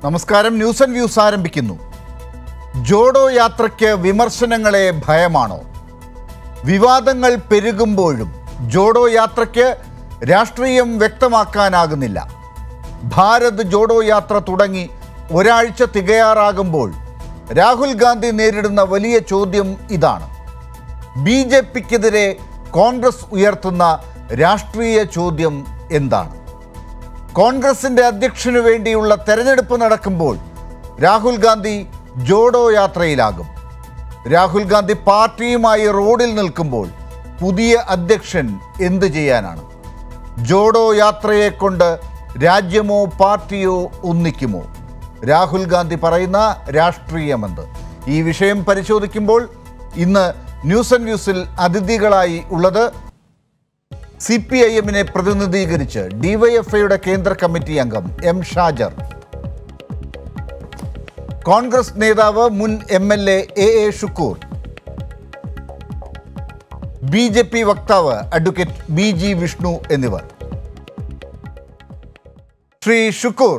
നമസ്കാരം. News and views ആരംഭിക്കുന്നു. ജോഡോ യാത്രയ്ക്ക് വിമർശനങ്ങളെ ഭയമാണോ? വിവാദങ്ങൾ പെരുകുമ്പോഴും ജോഡോ യാത്രയ്ക്ക് രാഷ്ട്രീയം വ്യക്തമാക്കാനാകുന്നില്ല. ഭാരത് ജോഡോ യാത്ര തുടങ്ങി ഒരാഴ്ച തികയാറാകുമ്പോൾ രാഹുൽ ഗാന്ധി നേരിടുന്ന വലിയ ചോദ്യം ഇതാണ്. BJPക്കെതിരെ കോൺഗ്രസ് ഉയർത്തുന്ന രാഷ്ട്രീയ ചോദ്യം എന്താണ്? കോൺഗ്രസിൻ്റെ അധ്യക്ഷനു വേണ്ടിയുള്ള തെരഞ്ഞെടുപ്പ് നടക്കുമ്പോൾ രാഹുൽ ഗാന്ധി ജോഡോ യാത്രയിലാകും. രാഹുൽ ഗാന്ധി പാർട്ടിയുമായി റോഡിൽ നിൽക്കുമ്പോൾ പുതിയ അധ്യക്ഷൻ എന്തു ചെയ്യാനാണ്? ജോഡോ യാത്രയെ കൊണ്ട് രാജ്യമോ പാർട്ടിയോ ഒന്നിക്കുമോ? രാഹുൽ ഗാന്ധി പറയുന്ന രാഷ്ട്രീയമെന്ത്? ഈ വിഷയം പരിശോധിക്കുമ്പോൾ ഇന്ന് ന്യൂസ് ആൻഡ് വ്യൂസിൽ അതിഥികളായി ഉള്ളത് CPIM-നെ പ്രതിനിധീകരിച്ച് DYFIയുടെ കേന്ദ്ര കമ്മിറ്റി അംഗം M. ഷാജർ, കോൺഗ്രസ് നേതാവ് മുൻ MLA AA ഷുക്കൂർ, BJP വക്താവ് അഡ്വക്കേറ്റ് BG വിഷ്ണു എന്നിവർ. ശ്രീ ഷുക്കൂർ,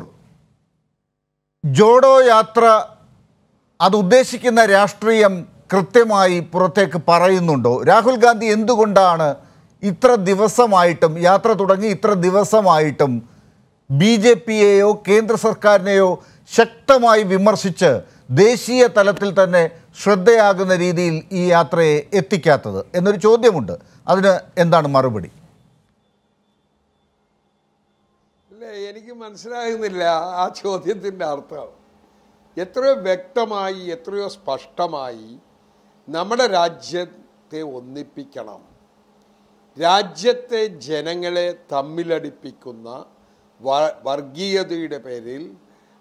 ജോഡോ യാത്ര അത് ഉദ്ദേശിക്കുന്ന രാഷ്ട്രീയം കൃത്യമായി പുറത്തേക്ക് പറയുന്നുണ്ടോ? രാഹുൽ ഗാന്ധി എന്തുകൊണ്ടാണ് ഇത്ര ദിവസമായിട്ടും, യാത്ര തുടങ്ങി ഇത്ര ദിവസമായിട്ടും BJPയെയോ കേന്ദ്ര സർക്കാരിനെയോ ശക്തമായി വിമർശിച്ച് ദേശീയ തലത്തിൽ തന്നെ ശ്രദ്ധയാകുന്ന രീതിയിൽ ഈ യാത്രയെ എത്തിക്കാത്തത് എന്നൊരു ചോദ്യമുണ്ട്. അതിന് എന്താണ് മറുപടി? അല്ല, എനിക്ക് മനസ്സിലാകുന്നില്ല ആ ചോദ്യത്തിൻ്റെ അർത്ഥം. എത്രയോ വ്യക്തമായി, എത്രയോ സ്പഷ്ടമായി നമ്മുടെ രാജ്യത്തെ ഒന്നിപ്പിക്കണം, രാജ്യത്തെ ജനങ്ങളെ തമ്മിലടിപ്പിക്കുന്ന വർഗീയതയുടെ പേരിൽ,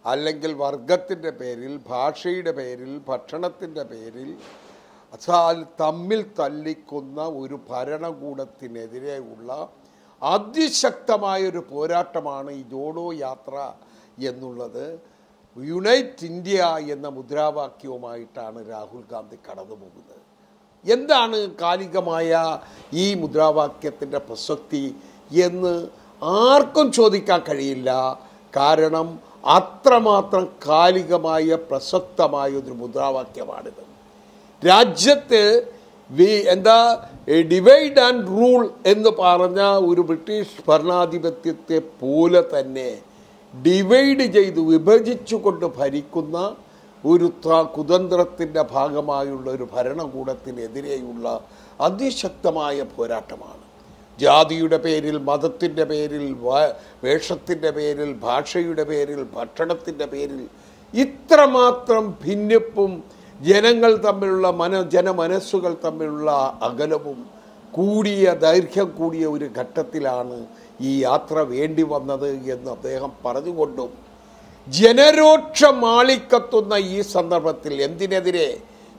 അല്ലെങ്കിൽ വർഗത്തിൻ്റെ പേരിൽ, ഭാഷയുടെ പേരിൽ, ഭക്ഷണത്തിൻ്റെ പേരിൽ തമ്മിൽ തല്ലിക്കുന്ന ഒരു ഭരണകൂടത്തിനെതിരെയുള്ള അതിശക്തമായൊരു പോരാട്ടമാണ് ഈ ജോഡോ യാത്ര എന്നുള്ളത്. യുണൈറ്റ് ഇന്ത്യ എന്ന മുദ്രാവാക്യവുമായിട്ടാണ് രാഹുൽ ഗാന്ധി കടന്നു പോകുന്നത്. എന്താണ് കാലികമായ ഈ മുദ്രാവാക്യത്തിൻ്റെ പ്രസക്തി എന്ന് ആർക്കും ചോദിക്കാൻ കഴിയില്ല. കാരണം അത്രമാത്രം കാലികമായ പ്രസക്തമായ ഒരു മുദ്രാവാക്യമാണിത്. രാജ്യത്ത് ഡിവൈഡ് ആൻഡ് റൂൾ എന്ന് പറഞ്ഞ ഒരു ബ്രിട്ടീഷ് ഭരണാധിപത്യത്തെ പോലെ തന്നെ ഡിവൈഡ് ചെയ്ത് വിഭജിച്ചുകൊണ്ട് ഭരിക്കുന്ന ഒരു കുതന്ത്രത്തിൻ്റെ ഭാഗമായുള്ള ഒരു ഭരണകൂടത്തിനെതിരെയുള്ള അതിശക്തമായ പോരാട്ടമാണ്. ജാതിയുടെ പേരിൽ, മതത്തിൻ്റെ പേരിൽ, വേഷത്തിൻ്റെ പേരിൽ, ഭാഷയുടെ പേരിൽ, ഭക്ഷണത്തിൻ്റെ പേരിൽ ഇത്രമാത്രം ഭിന്നിപ്പും ജനങ്ങൾ തമ്മിലുള്ള ജനമനസ്സുകൾ തമ്മിലുള്ള അകലവും ദൈർഘ്യം കൂടിയ ഒരു ഘട്ടത്തിലാണ് ഈ യാത്ര വേണ്ടി വന്നത് എന്ന് അദ്ദേഹം പറഞ്ഞുകൊണ്ടും, ജനരോക്ഷം ആളിക്കത്തുന്ന ഈ സന്ദർഭത്തിൽ എന്തിനെതിരെ?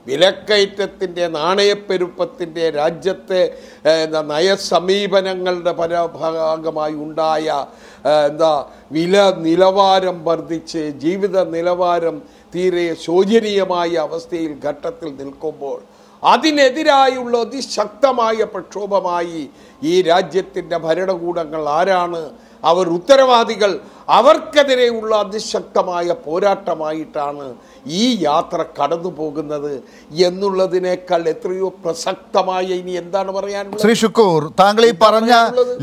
വിലക്കയറ്റത്തിൻ്റെ, നാണയപ്പെരുപ്പത്തിൻ്റെ, രാജ്യത്തെ നയസമീപനങ്ങളുടെ ഭാഗമായി ഉണ്ടായ വില നിലവാരം വർദ്ധിച്ച് ജീവിത നിലവാരം തീരെ ശോചനീയമായ അവസ്ഥയിൽ ഘട്ടത്തിൽ നിൽക്കുമ്പോൾ അതിനെതിരായുള്ള അതിശക്തമായ പ്രക്ഷോഭമായി ഈ രാജ്യത്തിൻ്റെ ഭരണകൂടങ്ങൾ ആരാണ്, അവർ ഉത്തരവാദികൾ, അവർക്കെതിരെയുള്ള അതിശക്തമായ പോരാട്ടമായിട്ടാണ് ഈ യാത്ര കടന്നു പോകുന്നത് എന്നുള്ളതിനേക്കാൾ എത്രയോ പ്രസക്തമായ ഇനി എന്താണ് പറയാനുള്ളത്? ശ്രീ ഷുക്കൂർ, താങ്കൾ ഈ പറഞ്ഞ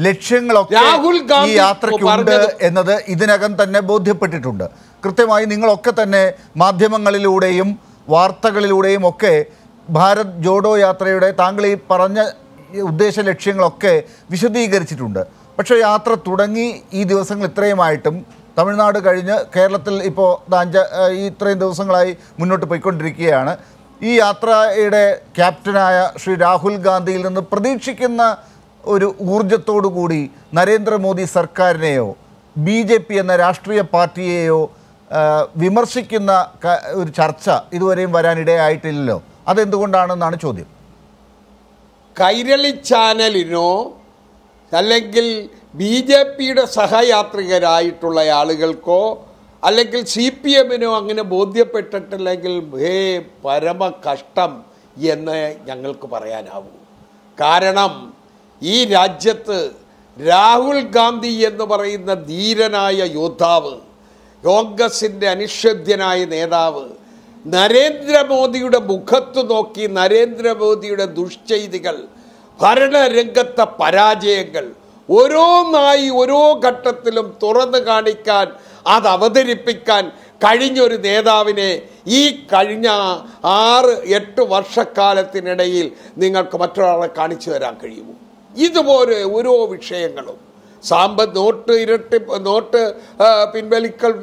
ലക്ഷ്യങ്ങളൊക്കെ രാഹുൽ ഗാന്ധി ഈ യാത്രയ്ക്കുണ്ട് എന്നത് ഇതിനകം തന്നെ ബോധ്യപ്പെട്ടിട്ടുണ്ട്. കൃത്യമായി നിങ്ങളൊക്കെ തന്നെ മാധ്യമങ്ങളിലൂടെയും വാർത്തകളിലൂടെയും ഒക്കെ ഭാരത് ജോഡോ യാത്രയുടെ താങ്കൾ ഈ പറഞ്ഞ ഉദ്ദേശ ലക്ഷ്യങ്ങളൊക്കെ വിശദീകരിച്ചിട്ടുണ്ട്. പക്ഷേ യാത്ര തുടങ്ങി ഈ ദിവസങ്ങൾ ഇത്രയുമായിട്ടും തമിഴ്നാട് കഴിഞ്ഞ് കേരളത്തിൽ ഇപ്പോൾ ഇത്രയും ദിവസങ്ങളായി മുന്നോട്ട് പോയിക്കൊണ്ടിരിക്കുകയാണ്. ഈ യാത്രയുടെ ക്യാപ്റ്റനായ ശ്രീ രാഹുൽ ഗാന്ധിയിൽ നിന്ന് പ്രതീക്ഷിക്കുന്ന ഒരു ഊർജത്തോടു കൂടി നരേന്ദ്രമോദി സർക്കാരിനെയോ BJP എന്ന രാഷ്ട്രീയ പാർട്ടിയെയോ വിമർശിക്കുന്ന ഒരു ചർച്ച ഇതുവരെയും വരാനിടയായിട്ടില്ലല്ലോ. അതെന്തുകൊണ്ടാണെന്നാണ് ചോദ്യം. കൈരളി ചാനലിനോ അല്ലെങ്കിൽ BJPയുടെ സഹയാത്രികരായിട്ടുള്ള ആളുകൾക്കോ അല്ലെങ്കിൽ CPM-നോ അങ്ങനെ ബോധ്യപ്പെട്ടിട്ടില്ലെങ്കിൽ പരമ കഷ്ടം എന്ന് ഞങ്ങൾക്ക് പറയാനാവൂ. കാരണം ഈ രാജ്യത്ത് രാഹുൽ ഗാന്ധി എന്ന് പറയുന്ന ധീരനായ യോദ്ധാവ് കോൺഗ്രസിൻ്റെ അനിഷേധ്യനായ നേതാവ് നരേന്ദ്രമോദിയുടെ മുഖത്ത് നോക്കി നരേന്ദ്രമോദിയുടെ ദുഷ്ചെയ്തികൾ, ഭരണരംഗത്തെ പരാജയങ്ങൾ ഓരോന്നായി ഓരോ ഘട്ടത്തിലും തുറന്നു കാണിക്കാൻ, അത് അവതരിപ്പിക്കാൻ കഴിഞ്ഞൊരു നേതാവിനെ ഈ കഴിഞ്ഞ 6-8 വർഷക്കാലത്തിനിടയിൽ നിങ്ങൾക്ക് മറ്റൊരാളെ കാണിച്ചു തരാൻ കഴിയുമോ? ഇതുപോലെ ഓരോ വിഷയങ്ങളും നോട്ട് പിൻവലിക്കൽ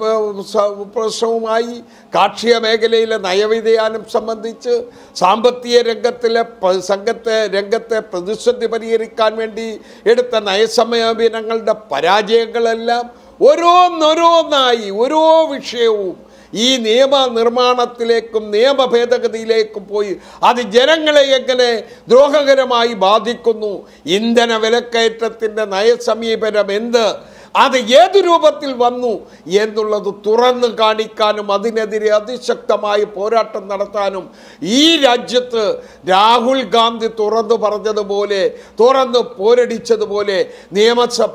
പ്രശ്നവുമായി, കാർഷിക മേഖലയിലെ നയവ്യതിയാനം സംബന്ധിച്ച്, സാമ്പത്തിക രംഗത്തെ പ്രതിസന്ധി പരിഹരിക്കാൻ വേണ്ടി എടുത്ത നയസമീപനങ്ങളുടെ പരാജയങ്ങളെല്ലാം ഓരോന്നോരോന്നായി ഓരോ വിഷയവും ഈ നിയമനിർമ്മാണത്തിലേക്കും നിയമ ഭേദഗതിയിലേക്കും പോയി അത് ജനങ്ങളെ എങ്ങനെ ദ്രോഹകരമായി ബാധിക്കുന്നു, ഇന്ധന വിലക്കയറ്റത്തിൻ്റെ നയസമീപനം എന്ത്, അത് ഏതു രൂപത്തിൽ വന്നു എന്നുള്ളത് തുറന്നു കാണിക്കാനും അതിനെതിരെ അതിശക്തമായി പോരാട്ടം നടത്താനും ഈ രാജ്യത്ത് രാഹുൽ ഗാന്ധി തുറന്നു പറഞ്ഞതുപോലെ, തുറന്നു പോരടിച്ചതുപോലെ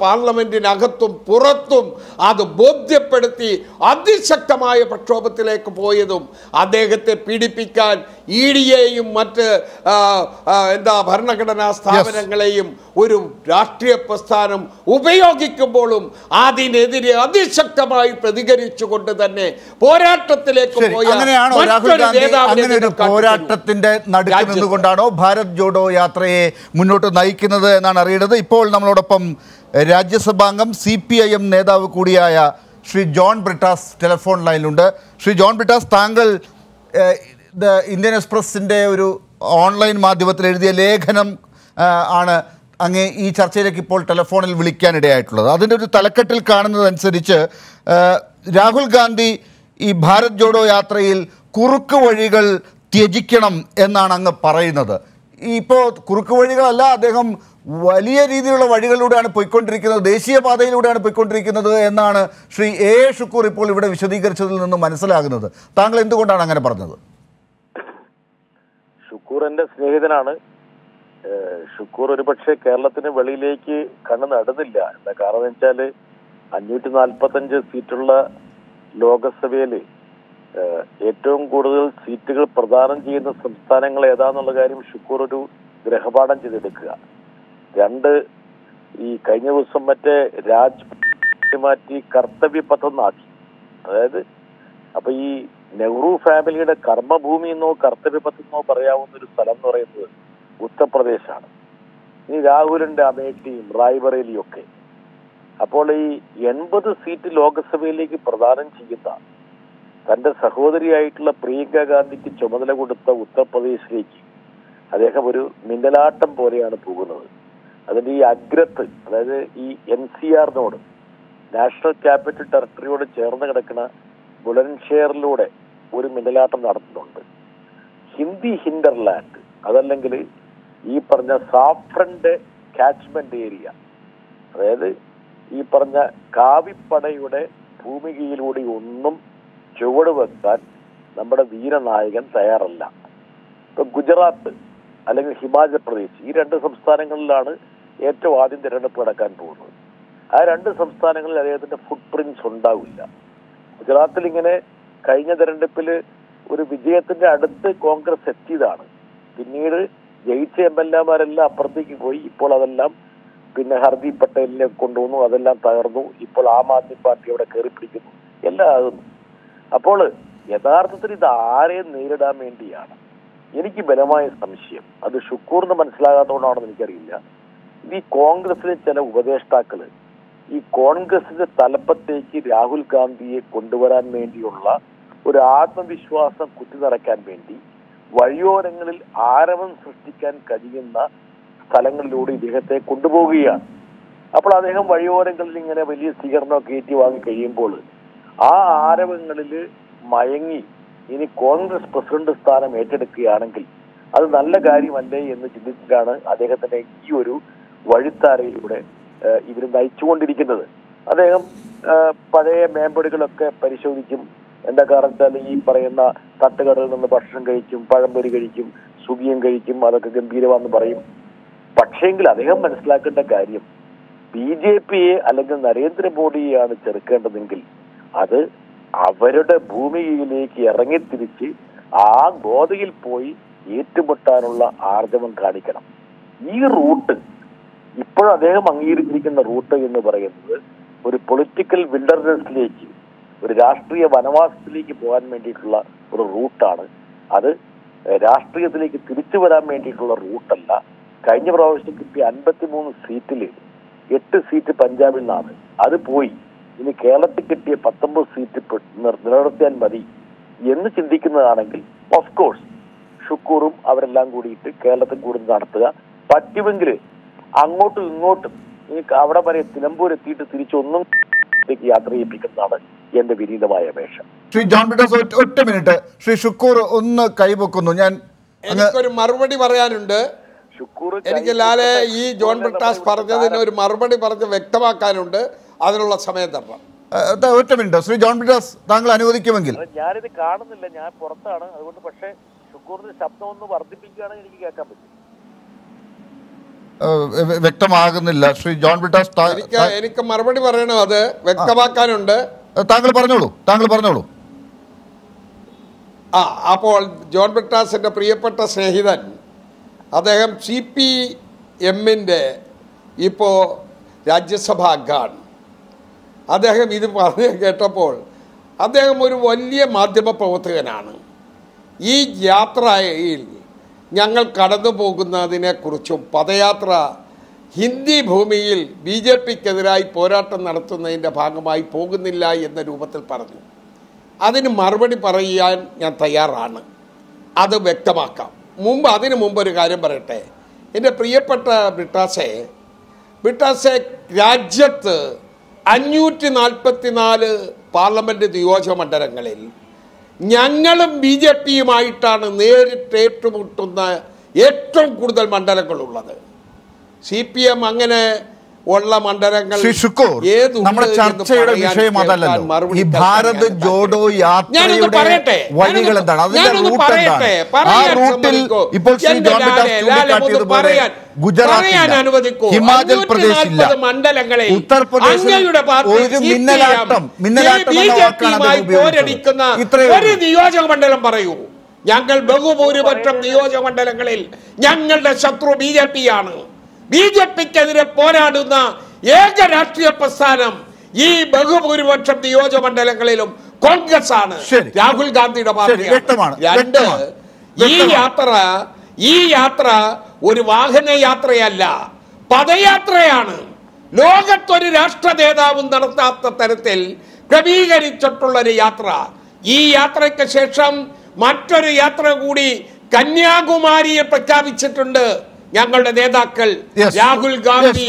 പാർലമെന്റിനകത്തും പുറത്തും അത് ബോധ്യപ്പെടുത്തി അതിശക്തമായ പ്രക്ഷോഭത്തിലേക്ക് പോയതും അദ്ദേഹത്തെ പീഡിപ്പിക്കാൻ EDയെയും മറ്റ് ഭരണഘടനാ സ്ഥാപനങ്ങളെയും ഒരു രാഷ്ട്രീയ പ്രസ്ഥാനം ഉപയോഗിക്കുമ്പോഴും അതിനെതിരെ അതിശക്തമായി പ്രതികരിച്ചുകൊണ്ട് തന്നെ പോരാട്ടത്തിലേക്ക് പോരാട്ടത്തിന്റെ നടുക്ക് നിന്നുകൊണ്ടാണോ ഭാരത് ജോഡോ യാത്രയെ മുന്നോട്ട് നയിക്കുന്നത് എന്നാണ് അറിയുന്നത്. ഇപ്പോൾ നമ്മളോടൊപ്പം രാജ്യസഭാംഗം CPIM നേതാവ് കൂടിയായ ശ്രീ ജോൺ ബ്രിട്ടാസ് ടെലിഫോൺ ലൈനിലുണ്ട്. ശ്രീ ജോൺ ബ്രിട്ടാസ്, താങ്കൾ ഇന്ത്യൻ എക്സ്പ്രസിൻ്റെ ഒരു ഓൺലൈൻ മാധ്യമത്തിൽ എഴുതിയ ലേഖനം ആണ് അങ്ങേ ഈ ചർച്ചയിലേക്ക് ഇപ്പോൾ ടെലിഫോണിൽ വിളിക്കാനിടയായിട്ടുള്ളത്. അതിൻ്റെ ഒരു തലക്കെട്ടിൽ കാണുന്നതനുസരിച്ച് രാഹുൽ ഗാന്ധി ഈ ഭാരത് ജോഡോ യാത്രയിൽ കുറുക്ക് വഴികൾ ത്യജിക്കണം എന്നാണ് അങ്ങ് പറയുന്നത്. ഇപ്പോൾ കുറുക്ക് വഴികളല്ല, അദ്ദേഹം വലിയ രീതിയിലുള്ള വഴികളിലൂടെയാണ് പോയിക്കൊണ്ടിരിക്കുന്നത്, ദേശീയപാതയിലൂടെയാണ് പോയിക്കൊണ്ടിരിക്കുന്നത് എന്നാണ് ശ്രീ A. ഷുക്കൂർ ഇപ്പോൾ ഇവിടെ വിശദീകരിച്ചതിൽ നിന്ന് മനസ്സിലാകുന്നത്. താങ്കൾ എന്തുകൊണ്ടാണ് അങ്ങനെ പറഞ്ഞത്? ഷുക്കൂർ എൻ്റെ സ്നേഹിതനാണ്. ഷുക്കൂർ ഒരുപക്ഷെ കേരളത്തിന് വെളിയിലേക്ക് കണ്ണ് നടുന്നില്ല. എന്താ കാരണം എന്ന് വെച്ചാൽ 545 സീറ്റുള്ള ലോകസഭയിൽ ഏറ്റവും കൂടുതൽ സീറ്റുകൾ പ്രദാനം ചെയ്യുന്ന സംസ്ഥാനങ്ങൾ ഏതാന്നുള്ള കാര്യം ഷുക്കൂർ ഒരു ഗ്രഹപാഠം ചെയ്തെടുക്കുക. 2, ഈ കഴിഞ്ഞ ദിവസം മറ്റേ മാറ്റി കർത്തവ്യ പഥെന്നാക്കി. അതായത് അപ്പൊ ഈ നെഹ്റു ഫാമിലിയുടെ കർമ്മഭൂമി എന്നോ കർത്തവ്യ പഥെന്നോ പറയാവുന്ന ഒരു സ്ഥലം എന്ന് പറയുന്നത് ഉത്തർപ്രദേശാണ്. ഈ രാഹുലിന്റെ അമേഠിയും റായ്ബറേലിയും ഒക്കെ. അപ്പോൾ ഈ 80 സീറ്റ് ലോക്സഭയിലേക്ക് പ്രദാനം ചെയ്യുന്ന തന്റെ സഹോദരിയായിട്ടുള്ള പ്രിയങ്ക ഗാന്ധിക്ക് ചുമതല കൊടുത്ത ഉത്തർപ്രദേശിലേക്ക് അദ്ദേഹം ഒരു മിന്നലാട്ടം പോലെയാണ് പോകുന്നത്. അതിന്റെ ഈ അഗ്രത്ത്, അതായത് ഈ NCR-നോട്, നാഷണൽ ക്യാപിറ്റൽ ടെറിട്ടറിയോട് ചേർന്ന് കിടക്കുന്ന ബുലൻഷെയറിലൂടെ ഒരു മിന്നലാട്ടം നടത്തുന്നുണ്ട്. ഹിന്ദി ഹിൻഡർലാൻഡ്, അതല്ലെങ്കിൽ ഈ പറഞ്ഞ സാഫ്രന്റെ കാച്ച്മെന്റ് ഏരിയ, അതായത് ഈ പറഞ്ഞ കാവിപ്പടയുടെ ഭൂമികയിലൂടെ ഒന്നും ചുവട് വെക്കാൻ നമ്മുടെ വീരനായകൻ തയ്യാറല്ല. ഇപ്പൊ ഗുജറാത്ത് അല്ലെങ്കിൽ ഹിമാചൽ പ്രദേശ്, ഈ 2 സംസ്ഥാനങ്ങളിലാണ് ഏറ്റവും ആദ്യം തിരഞ്ഞെടുപ്പ് നടക്കാൻ പോകുന്നത്. ആ 2 സംസ്ഥാനങ്ങളിൽ അദ്ദേഹത്തിന്റെ ഫുട് പ്രിന്റ്സ് ഉണ്ടാവില്ല. ഗുജറാത്തിൽ ഇങ്ങനെ കഴിഞ്ഞ തെരഞ്ഞെടുപ്പിൽ ഒരു വിജയത്തിന്റെ അടുത്ത് കോൺഗ്രസ് എത്തിയതാണ്. പിന്നീട് ജയിച്ച MLA-മാരെല്ലാം അപ്പുറത്തേക്ക് പോയി. ഇപ്പോൾ അതെല്ലാം പിന്നെ ഹർദീപ് പട്ടേലിനെ കൊണ്ടുവന്നു, അതെല്ലാം തകർന്നു. ഇപ്പോൾ ആം ആദ്മി പാർട്ടി അവിടെ കയറി പിടിക്കുന്നു, എല്ലാം ആകുന്നു. അപ്പോൾ യഥാർത്ഥത്തിൽ ഇത് ആരെ നേരിടാൻ വേണ്ടിയാണ്? എനിക്ക് ബലമായ സംശയം, അത് ഷുക്കൂറിന് മനസ്സിലാകാത്തതുകൊണ്ടാണെന്ന് എനിക്കറിയില്ല. ഈ കോൺഗ്രസിലെ ചില ഉപദേഷ്ടാക്കള് ഈ കോൺഗ്രസിന്റെ തലപ്പത്തേക്ക് രാഹുൽ ഗാന്ധിയെ കൊണ്ടുവരാൻ വേണ്ടിയുള്ള ഒരു ആത്മവിശ്വാസം കുത്തിനിറയ്ക്കാൻ വേണ്ടി വഴിയോരങ്ങളിൽ ആരവം സൃഷ്ടിക്കാൻ കഴിയുന്ന സ്ഥലങ്ങളിലൂടെ ഇദ്ദേഹത്തെ കൊണ്ടുപോവുകയാണ്. അപ്പോൾ അദ്ദേഹം വഴിയോരങ്ങളിൽ ഇങ്ങനെ വലിയ സ്വീകരണമൊക്കെ ഏറ്റി വാങ്ങി കഴിയുമ്പോൾ ആ ആരവങ്ങളിൽ മയങ്ങി ഇനി കോൺഗ്രസ് പ്രസിഡന്റ് സ്ഥാനം ഏറ്റെടുക്കുകയാണെങ്കിൽ അത് നല്ല കാര്യമല്ലേ എന്ന് ചിന്തിച്ചിട്ടാണ് അദ്ദേഹത്തിന്റെ ഈ ഒരു വഴിത്താരയിലൂടെ ഇവർ നയിച്ചുകൊണ്ടിരിക്കുന്നത്. അദ്ദേഹം പഴയ മേമ്പടികളൊക്കെ പരിശോധിക്കും. എന്താ കാരണം വെച്ചാൽ ഈ പറയുന്ന തട്ടുകടയിൽ നിന്ന് ഭക്ഷണം കഴിക്കും, പഴംപൊരി കഴിക്കും, സുഖിയം കഴിക്കും, അതൊക്കെ ഗംഭീരമാണെന്ന് പറയും. പക്ഷേങ്കിൽ അദ്ദേഹം മനസ്സിലാക്കേണ്ട കാര്യം, BJPയെ അല്ലെങ്കിൽ നരേന്ദ്രമോദിയെയാണ് ചെറുക്കേണ്ടതെങ്കിൽ അത് അവരുടെ ഭൂമിയിലേക്ക് ഇറങ്ങിത്തിരിച്ച് ആ ഗോതയിൽ പോയി ഏറ്റുമുട്ടാനുള്ള ആർജവം കാണിക്കണം. ഈ റൂട്ട് ഇപ്പോഴും അദ്ദേഹം അംഗീകരിച്ചിരിക്കുന്ന റൂട്ട് എന്ന് പറയുന്നത് ഒരു പൊളിറ്റിക്കൽ വിൽഡർനെസ്സിലേക്ക്, ഒരു രാഷ്ട്രീയ വനവാസത്തിലേക്ക് പോകാൻ വേണ്ടിയിട്ടുള്ള ഒരു റൂട്ടാണ്. അത് രാഷ്ട്രീയത്തിലേക്ക് തിരിച്ചു വരാൻ വേണ്ടിയിട്ടുള്ള റൂട്ടല്ല. കഴിഞ്ഞ പ്രാവശ്യം കിട്ടിയ 53 സീറ്റിൽ 8 സീറ്റ് പഞ്ചാബിൽ നിന്നാണ്. അത് പോയി ഇനി കേരളത്തിൽ കിട്ടിയ 19 സീറ്റ് നിലനിർത്തിയാൽ മതി എന്ന് ചിന്തിക്കുന്നതാണെങ്കിൽ ഓഫ് കോഴ്സ് ഷുക്കൂറും അവരെല്ലാം കൂടിയിട്ട് കേരളത്തിൽ കൂടുതൽ നടത്തുക. പറ്റുമെങ്കിൽ അങ്ങോട്ടും ഇങ്ങോട്ടും ഇനി അവിടെ വരെ നിലമ്പൂർ എത്തിയിട്ട് തിരിച്ചൊന്നും യാത്ര ചെയ്യിപ്പിക്കുന്നതാണ് എന്റെ വിനീതമായ അപേക്ഷ. ശ്രീ ജോൺ ബ്രിട്ടാസ്, ഒറ്റ മിനിറ്റ്. ശ്രീ ഷുക്കൂർ ഒന്ന് കൈവെക്കുന്നു. എനിക്കൊരു മറുപടി പറയാനുണ്ട്. എനിക്ക് ലാലെ ഈ ജോൺ ബ്രിട്ടാസ് പറഞ്ഞതിന് ഒരു മറുപടി പറഞ്ഞ് വ്യക്തമാക്കാനുണ്ട്. അതിനുള്ള സമയം തരണം. ഒറ്റ മിനിറ്റ്. ശ്രീ ജോൺ ബ്രിട്ടാസ്, താങ്കൾ അനുവദിക്കുമെങ്കിൽ. ഞാനിത് കാണുന്നില്ല, ഞാൻ പുറത്താണ്. അതുകൊണ്ട് പക്ഷേ ഷുക്കൂറിന്റെ ശബ്ദം ഒന്ന് വർദ്ധിപ്പിക്കുകയാണെങ്കിൽ എനിക്ക് കേൾക്കാൻ പറ്റും. വ്യക്തമാകുന്നില്ല. ശ്രീ ജോൺ ബ്രിട്ടാസ്, എനിക്ക് മറുപടി പറയണോ? അത് വ്യക്തമാക്കാനുണ്ട്. താങ്കൾ പറഞ്ഞോളൂ. അപ്പോൾ ജോൺ ബ്രിട്ടാസിന്റെ പ്രിയപ്പെട്ട സ്നേഹിതൻ, അദ്ദേഹം CPM-ന്റെ ഇപ്പോൾ രാജ്യസഭാ അംഗമാണ്. അദ്ദേഹം ഇത് പറഞ്ഞു കേട്ടപ്പോൾ അദ്ദേഹം ഒരു വലിയ മാധ്യമ പ്രവർത്തകനാണ്. ഈ യാത്രയിൽ ഞങ്ങൾ കടന്നു പോകുന്നതിനെക്കുറിച്ചും പദയാത്ര ഹിന്ദി ഭൂമിയിൽ BJP-ക്കെതിരായി പോരാട്ടം നടത്തുന്നതിൻ്റെ ഭാഗമായി പോകുന്നില്ല എന്ന രൂപത്തിൽ പറഞ്ഞു. അതിന് മറുപടി പറയാൻ ഞാൻ തയ്യാറാണ്. അത് വ്യക്തമാക്കാം. അതിനു മുമ്പ് ഒരു കാര്യം പറയട്ടെ. എൻ്റെ പ്രിയപ്പെട്ട ബ്രിട്ടാസെ, രാജ്യത്ത് 544 പാർലമെൻറ്റ് നിയോജക മണ്ഡലങ്ങളിൽ ഞങ്ങളും BJP-യുമായിട്ടാണ് നേരിട്ട് ഏറ്റുമുട്ടുന്ന ഏറ്റവും കൂടുതൽ മണ്ഡലങ്ങളുള്ളത്. CPM അങ്ങനെ ഉള്ള മണ്ഡലങ്ങൾ നമ്മുടെ ചർച്ചയുടെ വിഷയം അതല്ലല്ലോ. ഈ ഭാരത് ജോഡോ യാത്രയുടെ വഴികൾ എന്താണ്, അതിന്റെ റൂട്ട് എന്താണ്? ആ റൂട്ടിൽ ഇപ്പോൾ ശ്രീ ജോൺ ബ്രിട്ടാസ് ചൂണ്ടിക്കാട്ടിയതുപോലെ ഗുജറാത്ത്, ഹിമാചൽ പ്രദേശ് ഇല്ല, ഉത്തർപ്രദേശിൽ ഒരു മിന്നലാട്ടം ഒരു നിയോജക മണ്ഡലം പറയൂ. ഞങ്ങൾ ബഹുഭൂരിപക്ഷം നിയോജക മണ്ഡലങ്ങളിൽ ഞങ്ങളുടെ ശത്രു BJP-യാണ്. BJP-ക്കെതിരെ പോരാടുന്ന ഏക രാഷ്ട്രീയ പ്രസ്ഥാനം ഈ ബഹുഭൂരിപക്ഷം നിയോജക മണ്ഡലങ്ങളിലും കോൺഗ്രസ് ആണ്, രാഹുൽ ഗാന്ധിയുടെ പാർട്ടിയാണ്. രണ്ട്, ഈ യാത്ര ഒരു വാഹന യാത്രയല്ല, പദയാത്രയാണ്. ലോകത്തൊരു രാഷ്ട്ര നേതാവും നടത്താത്ത തരത്തിൽ ക്രമീകരിച്ചിട്ടുള്ളൊരു യാത്ര. ഈ യാത്രയ്ക്ക് ശേഷം മറ്റൊരു യാത്ര കൂടി കന്യാകുമാരിയെ പ്രഖ്യാപിച്ചിട്ടുണ്ട് ഞങ്ങളുടെ നേതാക്കൾ. രാഹുൽ ഗാന്ധി